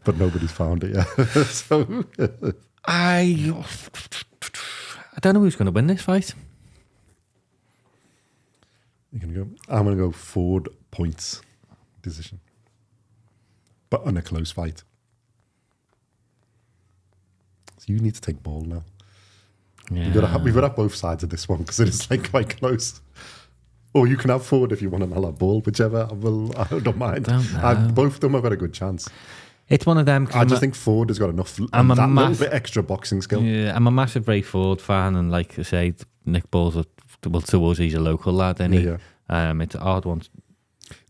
But nobody's found it yet. So I don't know who's going to win this fight. You're going to go? I'm going to go Ford points decision. But on a close fight. So you need to take Ball now. Yeah. We've got to have both sides of this one because it is quite close. Or you can have Ford if you want, and I'll have Ball, whichever. I don't mind. Both of them have got a good chance. It's one of them. I just think Ford has got enough, little bit extra boxing skill. Yeah, I'm a massive Ray Ford fan, and like I say, Nick Ball's to us, he's a local lad, isn't he? Yeah. It's a hard one.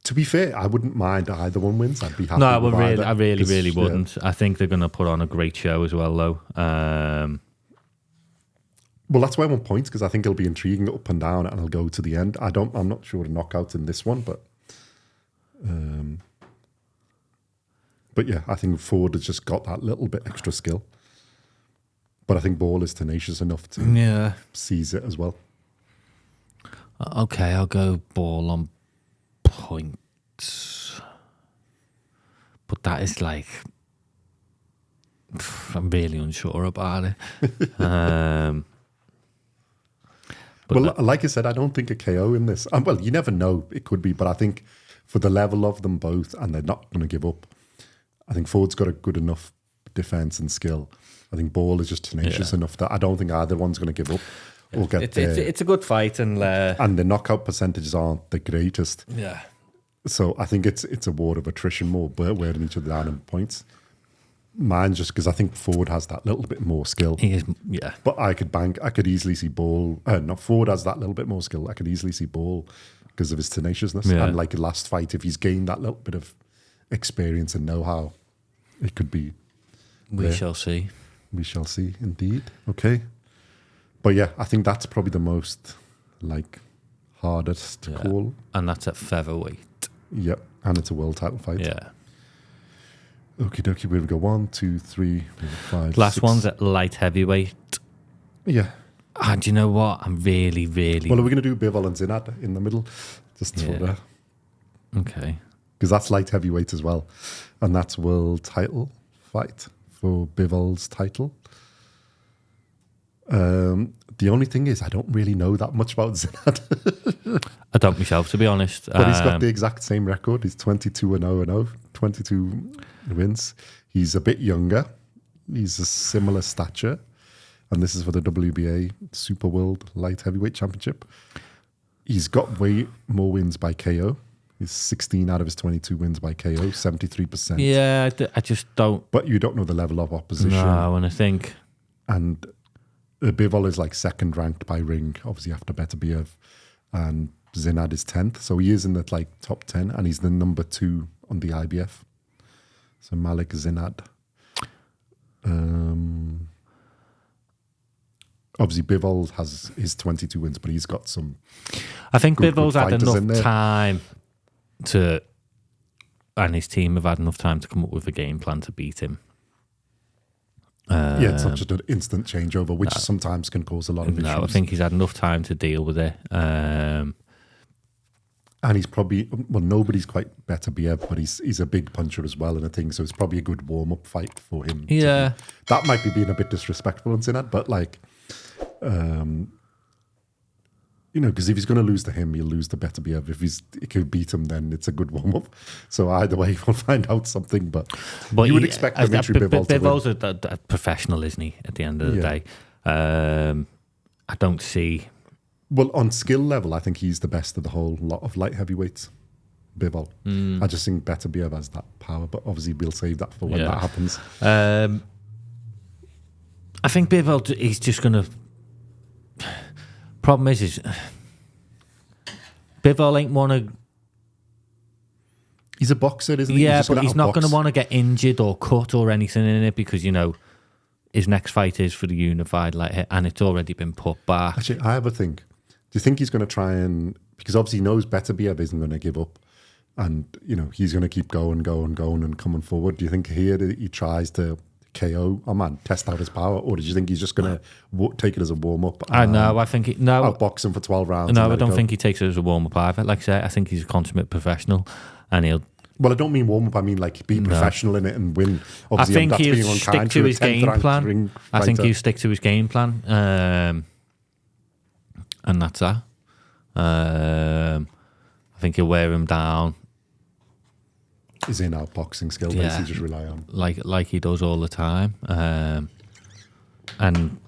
To be fair, I wouldn't mind either one wins. I'd be happy. No, I really wouldn't. I think they're going to put on a great show as well, though. Well, that's why I want points, because I think it'll be intriguing up and down, and it'll go to the end. I'm not sure a knockout in this one, but yeah, I think Ford has just got that little bit extra skill. But I think Ball is tenacious enough to seize it as well. Okay, I'll go Ball on points. But that is like... I'm really unsure about it. Well, like I said, I don't think a KO in this. Well, you never know. It could be. But I think for the level of them both, and they're not going to give up, I think Ford's got a good enough defence and skill. I think Ball is just tenacious enough that I don't think either one's going to give up or get there. It's a good fight. And the knockout percentages aren't the greatest. Yeah. So I think it's a war of attrition more, but wearing each other down in points. Mine's just because I think Ford has that little bit more skill. He is, yeah. But I could easily see Ball. No, Ford has that little bit more skill. I could easily see Ball because of his tenaciousness. Yeah. And like last fight, if he's gained that little bit of experience and know-how, it could be. We shall see. We shall see, indeed. Okay. But yeah, I think that's probably the most hardest to call. And that's at featherweight. Yep. And it's a world title fight. Yeah. Okie dokie, where we go? 1, 2, 3, 5, Last 6. one's at light heavyweight. Yeah. And you know what? I'm really, really... Well, are we going to do Bivol and Zinad in the middle? Just for that. Okay. Because that's light heavyweight as well. And that's world title fight for Bivol's title. The only thing is, I don't really know that much about Zinad. I don't myself, to be honest. But he's got the exact same record. He's 22-0-0, 22 wins. He's a bit younger. He's a similar stature. And this is for the WBA Super World Light Heavyweight Championship. He's got way more wins by KO. He's 16 out of his 22 wins by KO, 73%. Yeah, I just don't... But you don't know the level of opposition. No, and I think... And Bivol is like second ranked by ring, obviously after Beterbiev. And Zinad is 10th. So he is in the top 10, and he's the number 2 on the IBF. So Malik Zinad. Obviously, Bivol has his 22 wins, but he's got some... I think good Bivol's had fighters enough time to... And his team have had enough time to come up with a game plan to beat him. It's not just an instant changeover, which sometimes can cause a lot of issues. No, I think he's had enough time to deal with it. And he's probably... Well, nobody's quite Beterbiev, but he's a big puncher as well and a thing, so it's probably a good warm-up fight for him. Yeah. That might be being a bit disrespectful in Zinad, but because if he's going to lose to him, he'll lose to Beterbiev. If he could beat him, then it's a good warm-up. So either way, we'll find out something. But you would expect Dimitri Bivol to win. Bivol's a professional, isn't he, at the end of the day? I don't see... Well, on skill level, I think he's the best of the whole lot of light heavyweights, Bivol. I just think Beterbiev has that power, but obviously we'll save that for when that happens. I think Bivol, he's just going to... Problem is Bivol ain't want to... He's a boxer, isn't he? Yeah, but he's not going to want to get injured or cut or anything in it because, his next fight is for the unified light, and it's already been put back. Actually, I have a think. Do you think he's going to try and... Because obviously he knows Beterbiev isn't going to give up. And, he's going to keep going and coming forward. Do you think here that he tries to KO test out his power? Or do you think he's just going to take it as a warm-up? I know, I think... outbox him for 12 rounds? No, I don't think he takes it as a warm-up either. Like I say, I think he's a consummate professional, and he'll... Well, I don't mean warm-up, I mean be professional in it and win. Obviously, I think he'll stick to his game plan. I think he'll stick to his game plan. And that's that. I think he'll wear him down. His in-out boxing skill, basically just rely on. Like he does all the time. And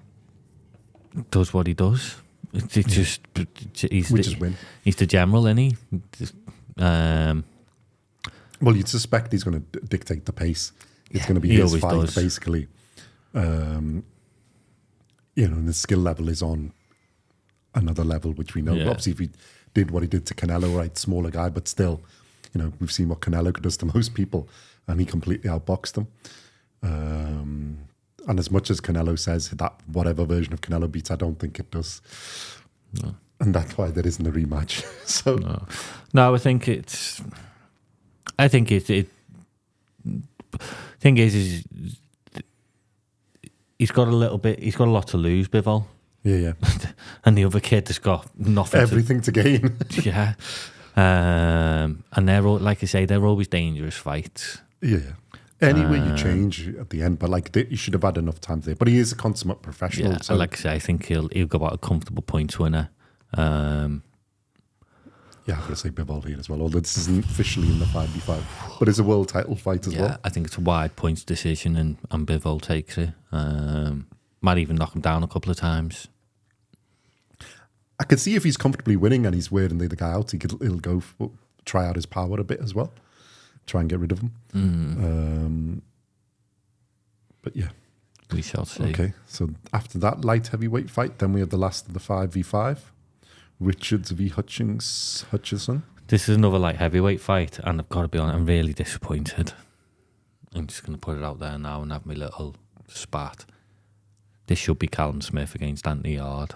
does what he does. He's win. He's the general, isn't he? Well, you'd suspect he's going to dictate the pace. It's going to be his fight, basically. And the skill level is on another level, which we know. Yeah. Obviously, if he did what he did to Canelo, right, smaller guy, but still, we've seen what Canelo does to most people, and he completely outboxed them. And as much as Canelo says that whatever version of Canelo beats, I don't think it does. No. And that's why there isn't a rematch. No, I think it's... Thing is he's got a lot to lose, Bivol. Yeah. And the other kid has got nothing. Everything to gain. Yeah. And they're all, like I say, they're always dangerous fights. Yeah. Anyway, you change at the end, but like you should have had enough time there. But he is a consummate professional. Yeah, so. Like I say, I think he'll go out a comfortable points winner. Yeah, I'm going to say Bivol here as well, although this isn't officially in the 5v5. But it's a world title fight as well. I think it's a wide points decision and Bivol takes it. Might even knock him down a couple of times. I could see if he's comfortably winning and he's wearing the other guy out, he'll go try out his power a bit as well. Try and get rid of him. But yeah. We shall see. Okay, so after that light heavyweight fight, then we have the last of the 5v5. Richards v. Hutchinson. This is another light heavyweight fight, and I've got to be honest, I'm really disappointed. I'm just going to put it out there now and have my little spat. This should be Callum Smith against Anthony Yard.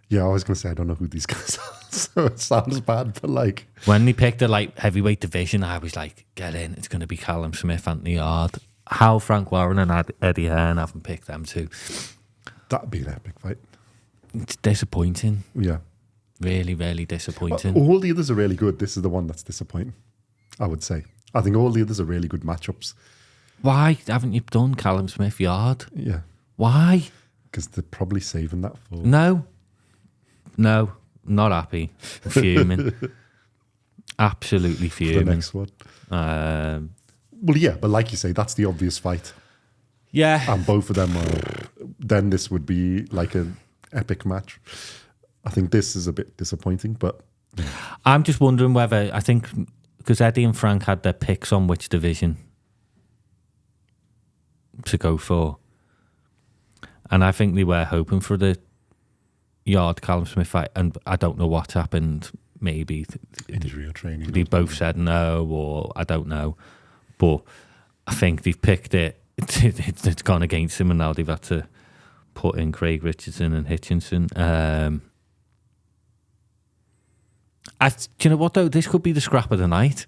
Yeah, I was going to say, I don't know who these guys are, so it sounds bad, but like... When they picked the light heavyweight division, I was like, get in, it's going to be Callum Smith, Anthony Yard. How Frank Warren and Eddie Hearn haven't picked them two. That'd be an epic fight. It's disappointing. Yeah. Really, really disappointing. All the others are really good. This is the one that's disappointing, I would say. I think all the others are really good matchups. Why haven't you done Callum Smith Yard? Yeah. Why? Because they're probably saving that for... No, not happy. Fuming. Absolutely fuming. The next one. Well, yeah, but like you say, that's the obvious fight. Yeah. And both of them are... Then this would be like an epic match. I think this is a bit disappointing, but... I'm just wondering whether... I think... Because Eddie and Frank had their picks on which division to go for. And I think they were hoping for the Yard Callum Smith fight, and I don't know what happened. Maybe injury or training. They both said no, or I don't know. But I think they've picked it. It's gone against him, and now they've had to put in Craig Richardson and Hutchinson. Do you know what though? This could be the scrap of the night.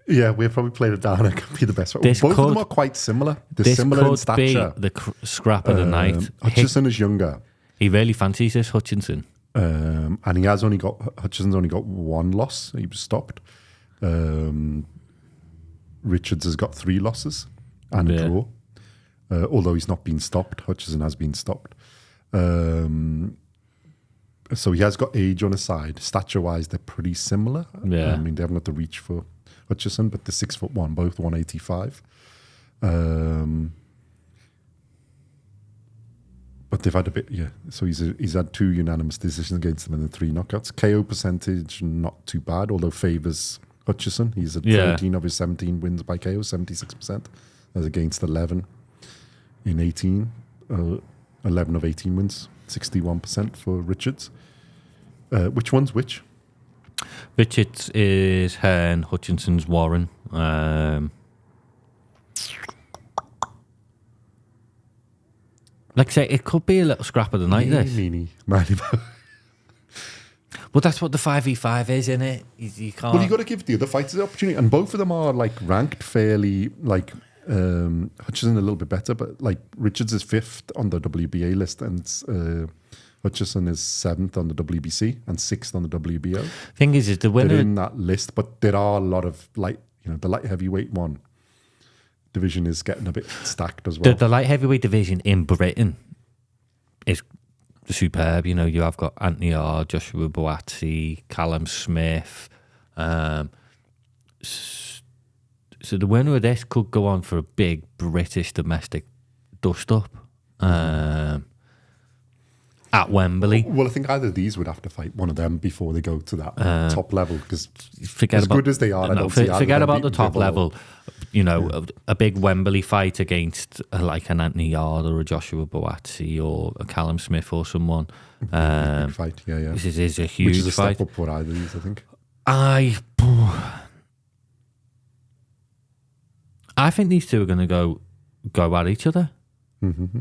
Yeah, we've probably played it down. It could be the best. Both of them are quite similar. They're similar in stature. Be the scrap of the night. Hutchinson is younger. He really fancies this Hutchinson. And Hutchinson's only got one loss. He was stopped. Richards has got 3 losses and a draw. Although he's not been stopped, Hutchinson has been stopped. So he has got age on his side. Stature-wise, they're pretty similar. Yeah. I mean, they haven't got the reach for Hutchinson, but they're 6'1", both 185. But they've had a bit, yeah. So he's had 2 unanimous decisions against them and then 3 knockouts. KO percentage, not too bad, although favours Hutchinson. He's at 13 of his 17 wins by KO, 76%. As against 11 in 18. 11 of 18 wins, 61% for Richards. Which one's which? Richards is Hearn, Hutchinson's Warren. Like I say, it could be a little scrap of the night, this. Well, that's what the 5v5 is, isn't it? You can't... Well, you got to give the other fighters the opportunity. And both of them are, like, ranked fairly, like... Hutchinson a little bit better, but, like, Richards is 5th on the WBA list and Hutchinson is 7th on the WBC and 6th on the WBO. Thing is the winner... They're in that list, but there are a lot of, like, the light heavyweight one division is getting a bit stacked as well. The light heavyweight division in Britain is superb. You have got Anthony R, Joshua Boatsi, Callum Smith. So the winner of this could go on for a big British domestic dust-up at Wembley. Well, I think either of these would have to fight one of them before they go to that top level, because good as they are, forget about the top level. A big Wembley fight against like an Anthony Yard or a Joshua Boatsi or a Callum Smith or someone. Big fight, yeah. This is a huge Which is a fight. step up for either of these, I think. I think these two are going to go at each other. Mm-hmm.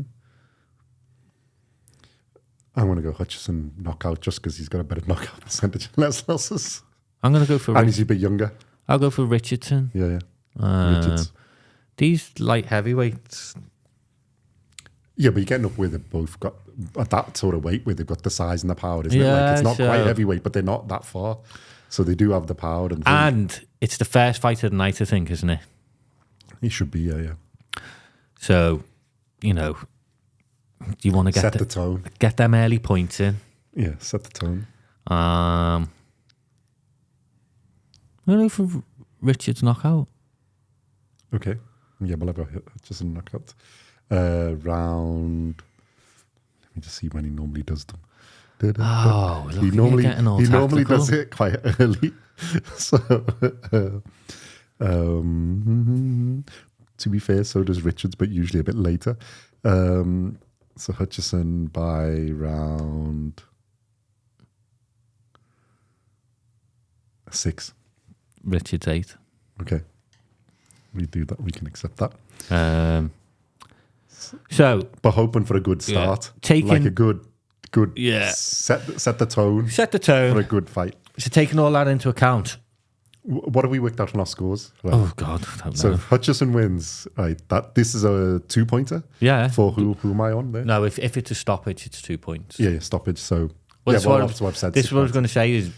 I'm going to go Hutchinson knockout just because he's got a better knockout percentage and less losses. I'm going to go for... And he's a bit younger. I'll go for Richardson. Yeah. Richards. These light heavyweights, Yeah, but you're getting up where they've both got at that sort of weight where they've got the size and the power, isn't it? Like it's not quite heavyweight, but they're not that far. So they do have the power. And it's the first fight of the night, I think, isn't it? It should be, yeah. So, do you want to set the tone? Get them early points in. Yeah, set the tone. Really for Richard's knockout. Okay. Yeah, we'll have a Hutchinson knockout. Round. Let me just see when he normally does them. Oh, he normally does it quite early. So, to be fair, so does Richards, but usually a bit later. So Hutchinson by round 6. Richards 8. Okay. We do that. We can accept that. But hoping for a good start. Taking, like a good set the tone. Set the tone. For a good fight. So taking all that into account. What have we worked out on our scores? Right. Oh, God. I don't know. So Hutchinson wins. Right. This is a 2-pointer? Yeah. For who am I on there? No, if it's a stoppage, it's 2 points. Yeah, stoppage. So, that's what I've said. This is what I was going to say is,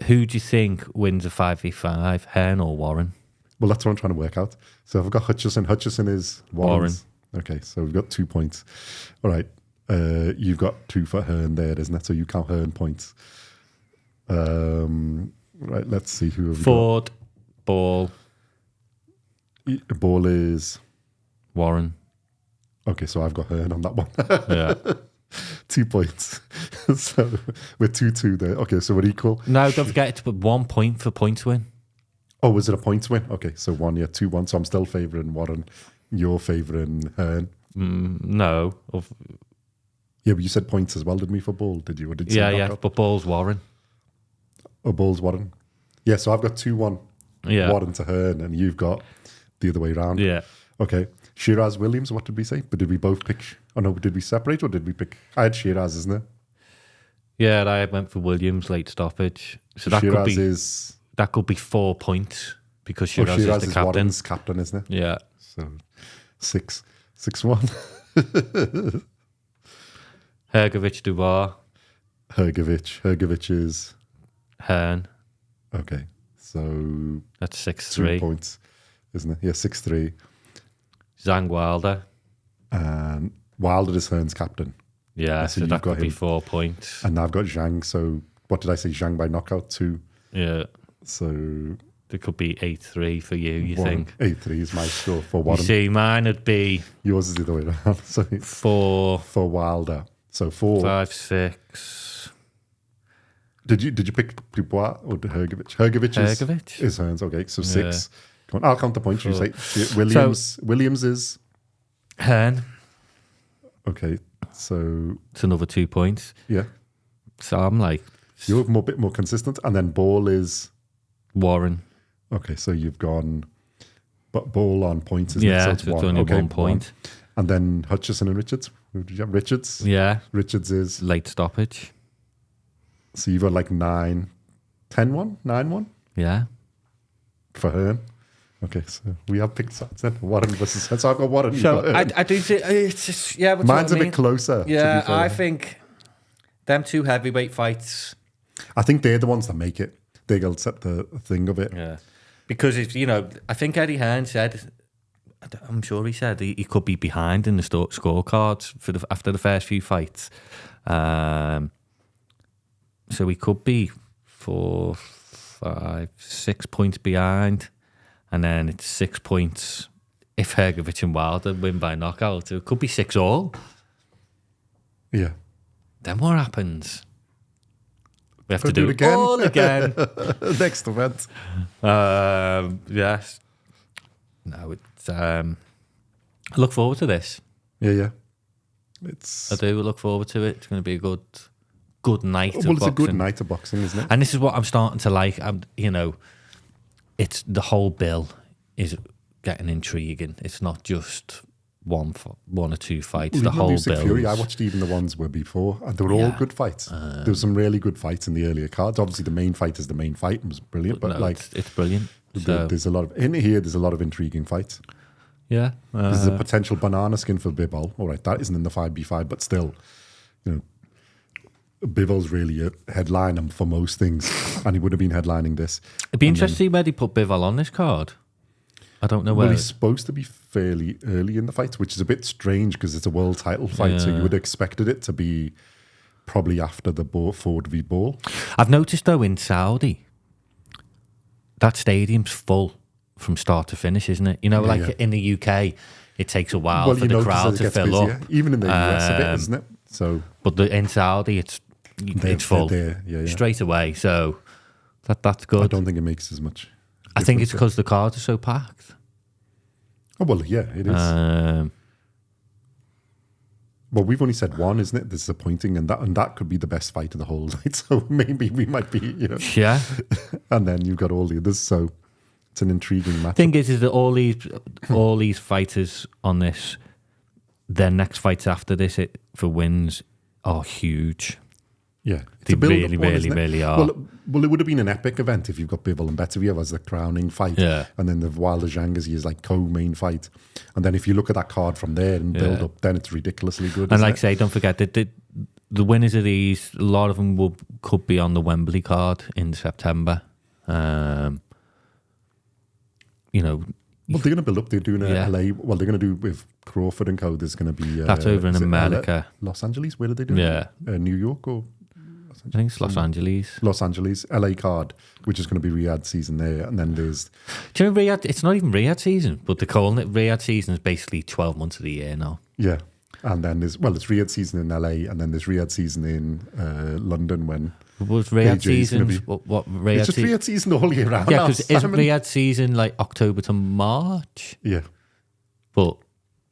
who do you think wins a 5v5, Hearn or Warren? Well, that's what I'm trying to work out. So I've got Hutchinson. Hutchinson is Warren. Okay, so we've got 2 points. All right. You've got 2 for Hearn there, isn't it? So you count Hearn points. Right, let's see who have we Ford, got. Ball. Ball is Warren. Okay, so I've got Hearn on that one. Yeah. 2 points. So we're 2-2 there. Okay, so we're equal. No, don't forget to put 1 point for points win. Oh, was it a points win? Okay, so 2-1. So I'm still favouring Warren. You're favouring Hearn. No. Yeah, but you said points as well, didn't we, for Ball? Did you? Or did you say knockout? But Ball's Warren. Oh, Ball's Warren. Yeah, so I've got 2-1 Warren to Hearn, and you've got the other way around. Yeah. Okay. Sheeraz Williams, what did we say? But did we both pick? Oh, no, did we separate or did we pick? I had Sheeraz, isn't it? Yeah, I went for Williams, late stoppage. So that could be 4 points because Sheeraz is the captain. Warren's captain, isn't it? Yeah. So 6-1. Hrgovic, Dubois. Hrgovic is Hearn. Okay, so that's 6-3. 3 points, isn't it? Yeah, 6-3. Zhang Wilder. And Wilder is Hearn's captain. Yeah, so that could be 4 points. And I've got Zhang. So what did I say? Zhang by knockout 2. Yeah. So there could be 8-3 for you think? 8-3 is my score for Warren. You see, mine would be... Yours is the other way around. So 4. For Wilder. So 4. 5-6. Did you pick Dubois or Hrgovic? Hrgovic is Hearn's. Okay, so 6. Yeah. Come on, I'll count the points. You say Williams is Hearn. Okay, so it's another 2 points. Yeah. So I'm like, you're a bit more consistent, and then Ball is Warren. Okay, so you've gone, but Ball on points, isn't it? So it's only 1 point. And then Hutchinson and Richards. Who did you have? Richards. Yeah. Richards is late stoppage. So you've got like 9-1, 9-1. Yeah. For Hearn. Okay, so we have picked sides then. Warren versus Hearn. So I've got Warren. So I do think it's just mine's a bit closer. Yeah, I think them 2 heavyweight fights. I think they're the ones that make it. They'll set the thing of it. Yeah, because if I think Eddie Hearn said, I'm sure he said he could be behind in the scorecards after the first few fights. So he could be 4, 5, 6 points behind. And then it's 6 points if Hrgovic and Wilder win by knockout. It could be 6-all. Yeah. Then what happens? We have to do it again. All again. Next event. Yes. No, it's... I look forward to this. Yeah. I do look forward to it. It's going to be a good night of boxing. Well, it's a good night of boxing, isn't it? And this is what I'm starting to like. It's the whole bill is getting intriguing. It's not just one or 2 fights. The whole bill. Fury, I watched even the ones were before, and they were all good fights. There were some really good fights in the earlier cards. Obviously, the main fight is the main fight. It was brilliant, but it's brilliant. There's a lot of in here. There's a lot of intriguing fights. Yeah. There's a potential banana skin for Bivol. All right, that isn't in the 5B5, but still, Bivol's really a headliner for most things, and he would have been headlining this. It'd be interesting to see where they put Bivol on this card. I don't know where. Well, he's supposed to be fairly early in the fight, which is a bit strange because it's a world title fight, so you would have expected it to be probably after the Ford v Ball. I've noticed, though, in Saudi, that stadium's full from start to finish, isn't it? In the UK, it takes a while for the crowd to fill up. Even in the US a bit, isn't it? So, but in Saudi, it's full straight away, so that's good. I don't think it makes as much. I think it's because the cards are so packed. Oh, well, yeah, it is. Well, we've only said one, isn't it? Disappointing, and that could be the best fight of the whole night. So maybe we might be, Yeah. And then you've got all the others. So it's an intriguing match. Thing is that all these fighters on this, their next fights after this for wins are huge. Yeah, they really are. Well, it would have been an epic event if you've got Bivol and Beterbiev as the crowning fight, and then the Wilder Zhang is like co-main fight, and then if you look at that card from there and build up, then it's ridiculously good. And like I say, don't forget that the winners of these, a lot of them could be on the Wembley card in September. Well, they're going to build up. They're doing a LA. Well, they're going to do with Crawford and Co. There's going to be that's over in America, Los Angeles. Where are they doing? Yeah, New York or. I think it's Los Angeles. Los Angeles, LA card, which is going to be Riyadh season there. And then there's... Do you know Riyadh? It's not even Riyadh season, but they're calling it Riyadh season is basically 12 months of the year now. Yeah. And then it's Riyadh season in LA, and then there's Riyadh season in London when... Was Riyadh season... What Riyadh it's just Riyadh season all year round. Yeah, because isn't Riyadh season like October to March? Yeah. But...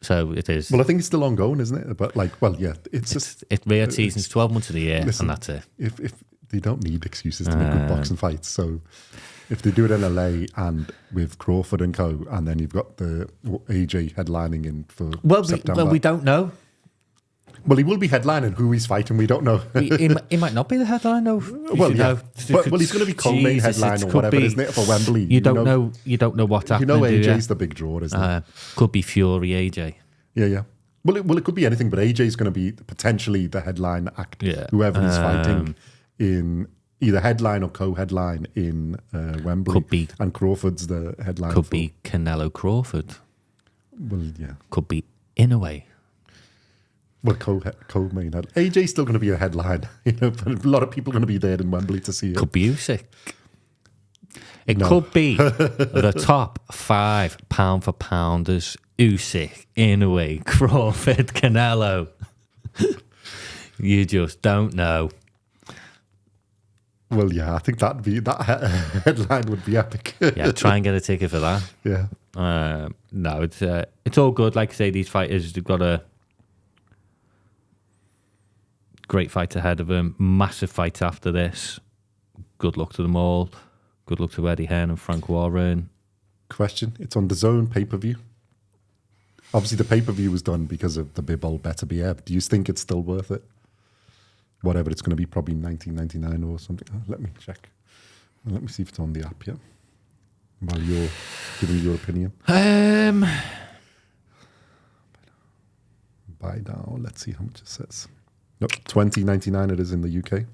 So it is. Well, I think it's still ongoing, isn't it? But it's just... Riyadh season's 12 months of the year, and that's it. If they don't need excuses to make good boxing fights, so if they do it in LA and with Crawford and Co, and then you've got the AJ headlining in for September. We don't know. Well, he will be headlining. Who he's fighting, we don't know. he might not be the headline, though. Well, yeah. Well, he's going to be co-main headline or whatever, isn't it, for Wembley? You don't know what's happening. AJ's the big draw, isn't it? Could be Fury AJ. Yeah. Well, it could be anything, but AJ's going to be potentially the headline act. Yeah. Whoever he's fighting in either headline or co-headline in Wembley. Could be. And Crawford's the headline. Could be Canelo Crawford. Well, yeah. Could be Inoue. Well, co-main head. AJ's still going to be a headline, but a lot of people are going to be there in Wembley to see it. Could be Usyk. It could be the top 5 pound for pounders: Usyk, Inoue, Crawford, Canelo. You just don't know. Well, yeah, I think that headline would be epic. Yeah, try and get a ticket for that. Yeah. No, it's all good. Like I say, these fighters, they've got a great fight ahead of them. Massive fights after this. Good luck to them all. Good luck to Eddie Hearn and Frank Warren. Question. It's on the Zone pay-per-view. Obviously, the pay-per-view was done because of the Bivol Beterbiev. Do you think it's still worth it? Whatever it's going to be, probably $19.99 or something. Let me check. Let me see if it's on the app yet. While you're giving your opinion. Buy down. Let's see how much it says. Nope, $20.99 it is in the UK.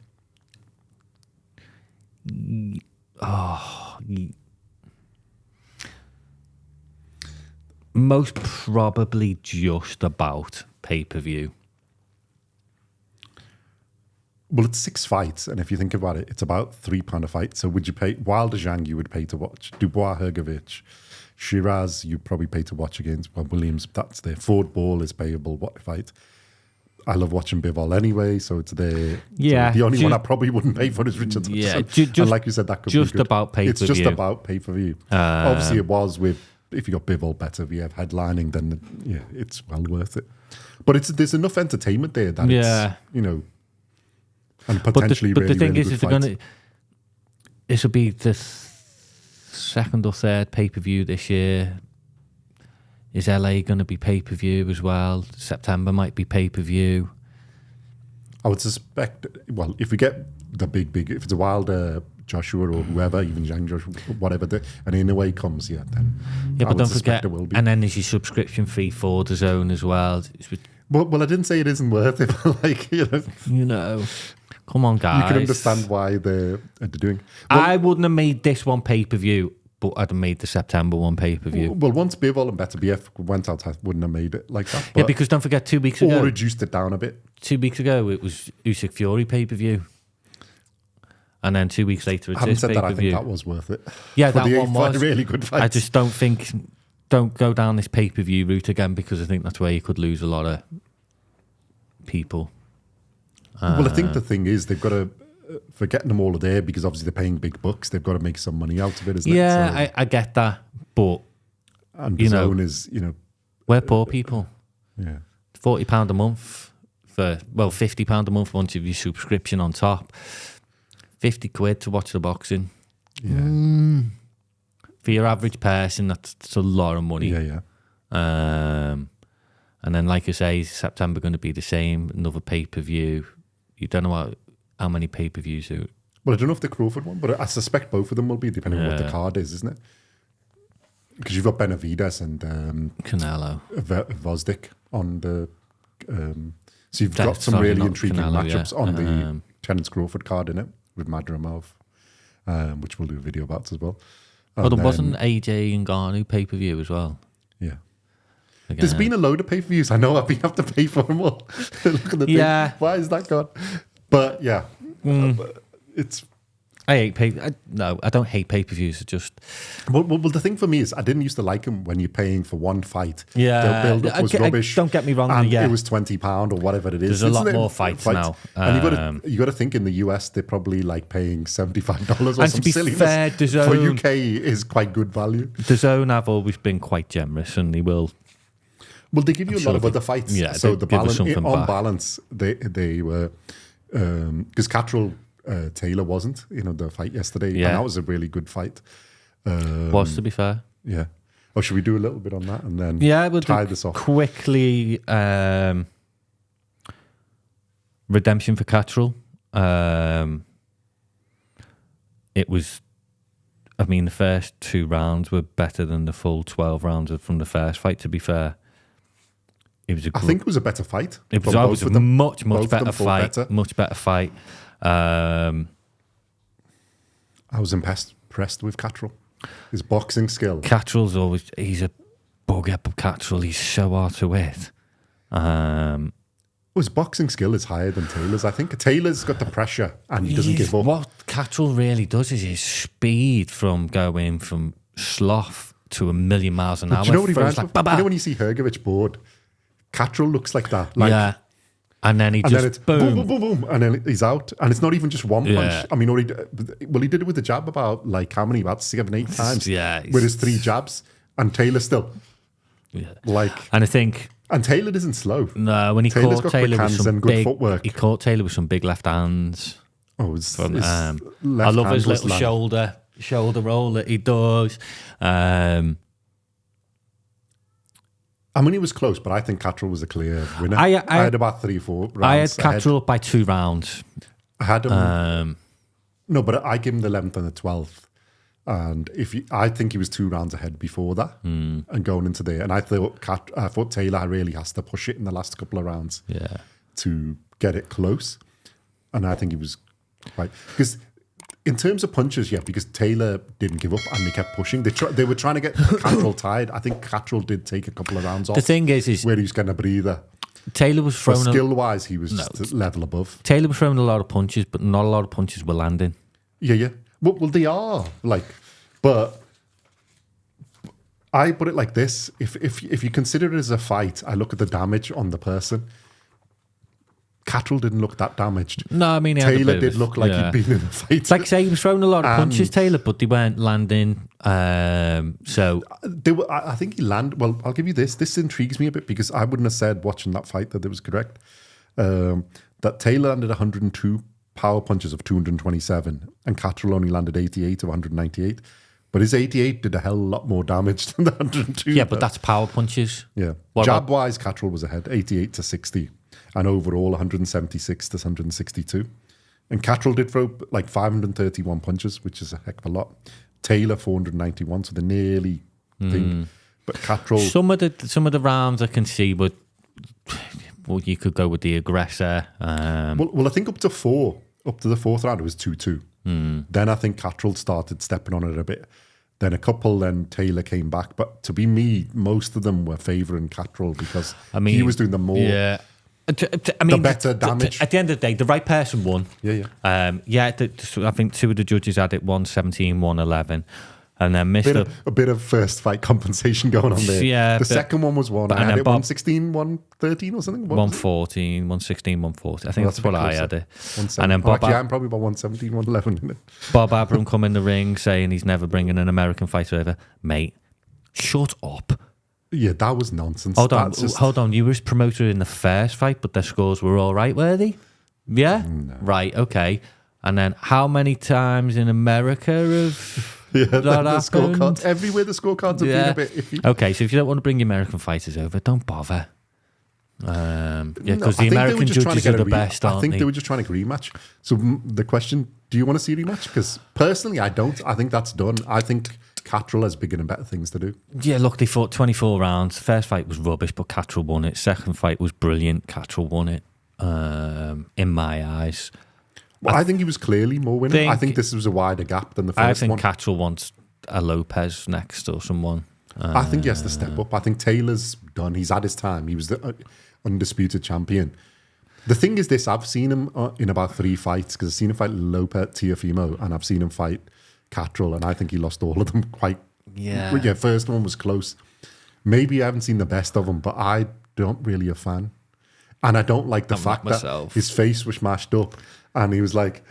Most probably just about pay-per-view. Well, it's 6 fights, and if you think about it, it's about £3 a fight. So would you pay Wilder Zhang? You would pay to watch Dubois, Hrgovic, Sheeraz. You'd probably pay to watch against Williams. That's there. Ford Ball is payable. What fight? I love watching Bivol anyway, so it's there. Yeah, so the only one I probably wouldn't pay for is Richard. Yeah, and like you said, that could just be good. about pay-per-view. It's just about pay-per-view. Obviously, it was with if you got Bivol Beterbiev headlining, then yeah, it's well worth it. But there's enough entertainment there that it's and potentially but the thing really is, this will be the second or third pay-per-view this year. Is LA going to be pay-per-view as well? September might be pay-per-view. I would suspect, well, if we get the big, if it's a Wilder Joshua or whoever, even Zhang, Joshua, whatever, and in a way comes, then yeah, but don't forget, there will be. and then there's your subscription fee for the zone as well. Well, I didn't say it isn't worth it, but like, come on, guys. You can understand why they're doing. I wouldn't have made this one pay-per-view, but I'd have made the September one pay-per-view. Well, once Bivol and Better BF went out, I wouldn't have made it like that. Yeah, because don't forget, 2 weeks ago, or reduced it down a bit. 2 weeks ago, it was Usyk Fury pay-per-view. And then 2 weeks later, it's Having this said that, I pay-per-view. think that was worth it. Yeah, For that one was. Really good fight. I just don't go down this pay-per-view route again, because I think that's where you could lose a lot of people. Well, I think the thing is, they've got to, for getting them all there, because obviously they're paying big bucks, they've got to make some money out of it, isn't it? Yeah, I get that. But, and the zone is, we're poor people. Yeah. £40 a month for, £50 a month once you've your subscription on top. 50 quid to watch the boxing. Yeah. For your average person, that's a lot of money. Yeah. And then, like I say, is September going to be the same? Another pay-per-view. You don't know how many pay-per-views. Well, I don't know if the Crawford one, but I suspect both of them will be, depending on what the card is, isn't it? Because you've got Benavidez and Canelo. Vosdick on the... so you've got some really intriguing matchups on the Terence Crawford card in it, with Madrimov, which we'll do a video about as well. But there wasn't AJ and Ngannou pay-per-view as well. Yeah. Again. There's been a load of pay-per-views. I know I've been have to pay for them all. Look at the thing. Why is that gone? But yeah, it's... I hate I don't hate pay-per-views. It's just... Well, the thing for me is I didn't used to like them when you're paying for one fight. Yeah. The build-up was rubbish. Don't get me wrong. And it was £20 or whatever it is. There's a lot more fights now. And you got to think in the US, they're probably like paying $75 or and some to be silliness. fair, DAZN, for UK is quite good value. DAZN have always been quite generous, and they will... Well, they give you a lot of other fights. Yeah, so the balance, on back. balance, they were... Because Catterall... Taylor wasn't, the fight yesterday. Yeah. And that was a really good fight. Was, to be fair. Yeah. Oh, should we do a little bit on that and then we'll tie this off? Quickly, redemption for Catterall. It was, the first 2 rounds were better than the full 12 rounds from the first fight, to be fair. It was I think it was a better fight. It was always a much better fight. Much better fight. I was impressed with Catterall. His boxing skill. Catterall's always... He's a bugger, but Catterall, he's so hard to hit. His boxing skill is higher than Taylor's. I think Taylor's got the pressure and he doesn't give up. What Catterall really does is his speed from going from sloth to 1,000,000 miles an hour. Do you know what he reminds like, me of? You know when you see Hrgovic board? Catterall looks like that. Yeah. And then then it's boom, boom, boom, boom, and then he's out. And it's not even just one punch. I mean, he did it with the jab about how many? About 7, 8 times. Yeah. With his 3 jabs. And Taylor still. Yeah. And I think... And Taylor isn't slow. No, when he caught Taylor with some good footwork. He caught Taylor with some big left hands. Oh, I love his little shoulder roll that he does. He was close, but I think Catterall was a clear winner. I had about 3 or 4 rounds. I had Catterall up by 2 rounds. I had him. No, but I gave him the 11th and the 12th. And I think he was 2 rounds ahead before that and going into there. And I thought Taylor really has to push it in the last couple of rounds to get it close. And I think he was right. Because in terms of punches, because Taylor didn't give up and they kept pushing. They were trying to get Catterall tired. I think Catterall did take a couple of rounds off. The thing is where he was getting a breather. Taylor was throwing... Skill-wise, he was just a level above. Taylor was throwing a lot of punches, but not a lot of punches were landing. Yeah. Well, they are. But I put it like this. If you consider it as a fight, I look at the damage on the person. Catterall didn't look that damaged. No, Taylor did look like he'd been in a fight. It's like I say, he was throwing a lot of punches, Taylor, but they weren't landing. So I think he landed. Well, I'll give you this. This intrigues me a bit because I wouldn't have said watching that fight that it was correct. That Taylor landed 102 power punches of 227, and Catterall only landed 88 of 198. But his 88 did a hell of a lot more damage than the 102. Yeah, but that's power punches. Yeah. Jab-wise, Catterall was ahead, 88 to 60. And overall, 176 to 162. And Cattrall did throw like 531 punches, which is a heck of a lot. Taylor 491, so they're nearly thing. But Cattrall, some of the rounds I can see, but well, you could go with the aggressor. Well, I think up to the fourth round, it was 2-2. Then I think Cattrall started stepping on it a bit. Then a couple, then Taylor came back. But to be me, most of them were favouring Cattrall because he was doing the more. Yeah. The better damage. At the end of the day, the right person won. Yeah. I think two of the judges had it 117, 111. And then a bit of first fight compensation going on there. Yeah. The second one was one. I had it 116, 113 or something. 114, 116, 140. I think that's what I had it. And then Bob I'm probably about 117, 111. Isn't it? Bob Abraham come in the ring saying he's never bringing an American fighter over. Mate, shut up. Yeah, that was nonsense. Hold on. You were his promoter in the first fight, but their scores were all right, were they? Yeah? No. Right, okay. And then how many times in America have... Yeah, the scorecards. Everywhere the scorecards have been a bit iffy. Okay, so if you don't want to bring your American fighters over, don't bother. Because the American judges are the best, aren't they? I think they were just trying to rematch. So the question, do you want to see a rematch? Because personally, I don't. I think that's done. I think Cattrall has bigger and better things to do. Yeah, look, they fought 24 rounds. First fight was rubbish, but Cattrall won it. Second fight was brilliant. Cattrall won it, in my eyes. Well, I think he was clearly more winning. I think this was a wider gap than the first one. I think Cattrall wants a Lopez next or someone. I think he has to step up. I think Taylor's done. He's had his time. He was the undisputed champion. The thing is this, I've seen him in about 3 fights because I've seen him fight Lopez Teofimo and I've seen him fight Cattrall and I think he lost all of them quite... Yeah. Yeah, first one was close. Maybe I haven't seen the best of him, but I don't really a fan. And I don't like the fact that his face was smashed up and he was like...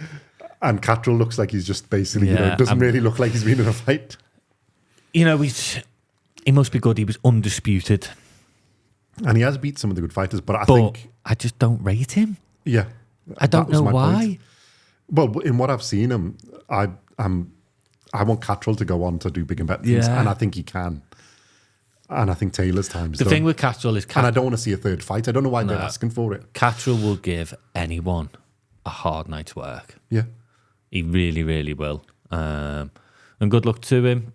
And Cattrall looks like he's just basically, doesn't really look like he's been in a fight. He must be good. He was undisputed. And he has beat some of the good fighters, but I think... I just don't rate him. Yeah. I don't know why. Point. Well, in what I've seen him, I want Cattrall to go on to do big and better things, and I think he can. And I think Taylor's time is done. The thing with Cattrall is... and I don't want to see a third fight. I don't know why they're asking for it. Cattrall will give anyone a hard night's work. Yeah. He really, really will. And good luck to him.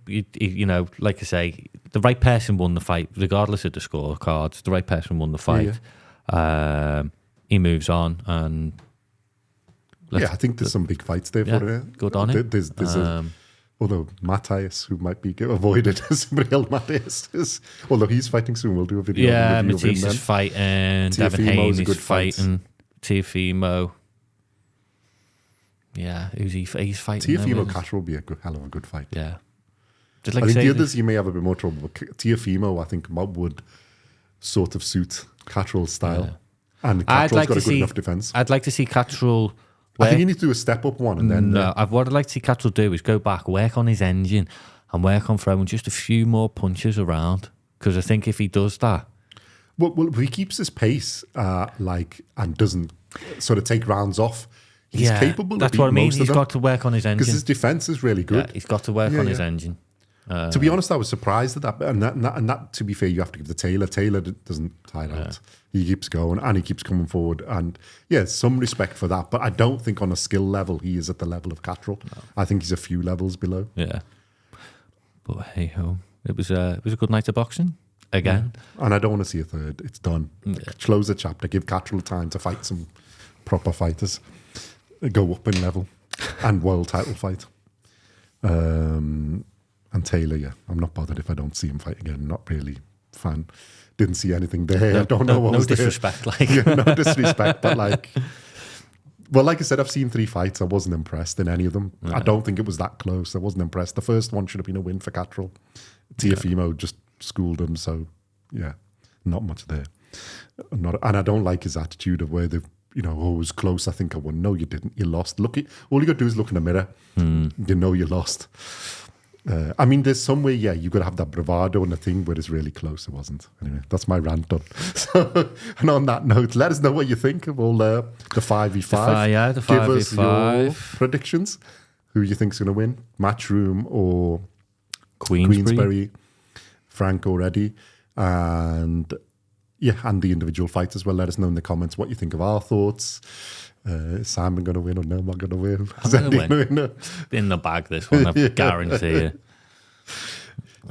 Like I say, the right person won the fight, regardless of the scorecards. The right person won the fight. Yeah. He moves on, and I think there's some big fights there for it. Good on him. There's although Matthias, who might be avoided, somebody else Matthias, although he's fighting soon, we'll do a video. Yeah, Matisse is fighting. Devin Haney is fighting. Teofimo. Yeah, he's fighting. Teofimo Cattrall will be a hell of a good fight. Yeah. I think the others you may have a bit more trouble, but Teofimo, I think, would sort of suit Cattrall's style. Yeah. And Cattrall's got a good enough defence. I'd like to see Cattrall... I think you need to do a step-up one and then... No, what I'd like to see Cattrall do is go back, work on his engine and work on throwing just a few more punches around. Because I think if he does that... Well, if he keeps his pace and doesn't sort of take rounds off, he's capable of beating most of them. That's what I mean. He's got to work on his engine. Because his defence is really good. Yeah, he's got to work on his engine. To be honest, I was surprised at that. And that, to be fair, you have to give the Taylor. Taylor doesn't tire out. He keeps going and he keeps coming forward. And some respect for that. But I don't think on a skill level he is at the level of Cattrall. No. I think he's a few levels below. Yeah. But hey ho, it was a good night of boxing again. Yeah. And I don't want to see a third. It's done. Yeah. Close the chapter. Give Cattrall time to fight some proper fighters. Go up in level and world title fight. And Taylor, I'm not bothered if I don't see him fight again. Not really a fan. Didn't see anything there. I don't know what was disrespect, there. No disrespect, but like I said, I've seen 3 fights. I wasn't impressed in any of them. I don't think it was that close. I wasn't impressed. The first one should have been a win for Cattrall. Teofimo just schooled him, so not much there. And I don't like his attitude of where they've, it was close. I think I won. No, you didn't. You lost. All you got to do is look in the mirror. You know you lost. There's some way, you got to have that bravado and the thing where it's really close. It wasn't. Anyway, that's my rant done. So, and on that note, let us know what you think of all the 5v5. The 5v5. Give us your predictions. Who you think's going to win? Matchroom or Queensbury? Frank already. And and the individual fights as well. Let us know in the comments what you think of our thoughts. Is Simon going to win or no? Am I going to win? I'm going to win. In the bag, this one, I guarantee you.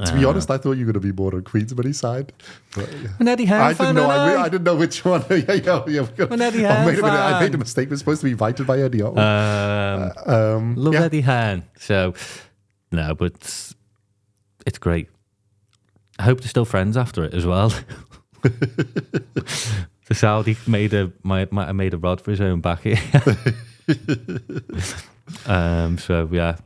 To be honest, I thought you were going to be more on Queensberry's side. But, An Eddie Hearn fan, I didn't know which one. An Eddie Hearn fan. I made a mistake. We're supposed to be invited by Eddie. Love Eddie Hearn. So, no, but it's great. I hope they're still friends after it as well. The Saudi might have made a rod for his own back here. So, yeah.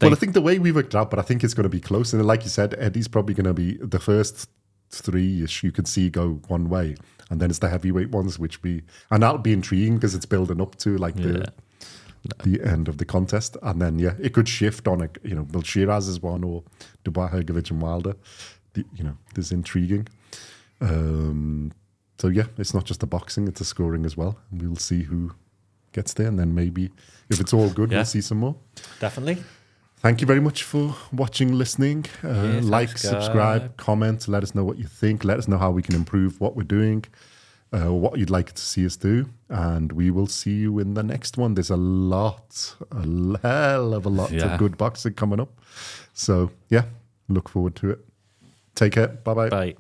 Well, I think the way we worked out, but I think it's going to be close. And like you said, Eddie's probably going to be the first 3-ish you could see go one way. And then it's the heavyweight ones, and that'll be intriguing because it's building up to like the end of the contest. And then, it could shift on Will Sheeraz is one, or Dubois, Hrgovic and Wilder. This is intriguing. So, it's not just the boxing, it's the scoring as well. And we'll see who gets there. And then maybe, if it's all good, we'll see some more. Definitely. Thank you very much for watching, listening. Like, subscribe, comment. Let us know what you think. Let us know how we can improve what we're doing, what you'd like to see us do. And we will see you in the next one. There's a hell of a lot of good boxing coming up. So, look forward to it. Take care. Bye-bye. Bye.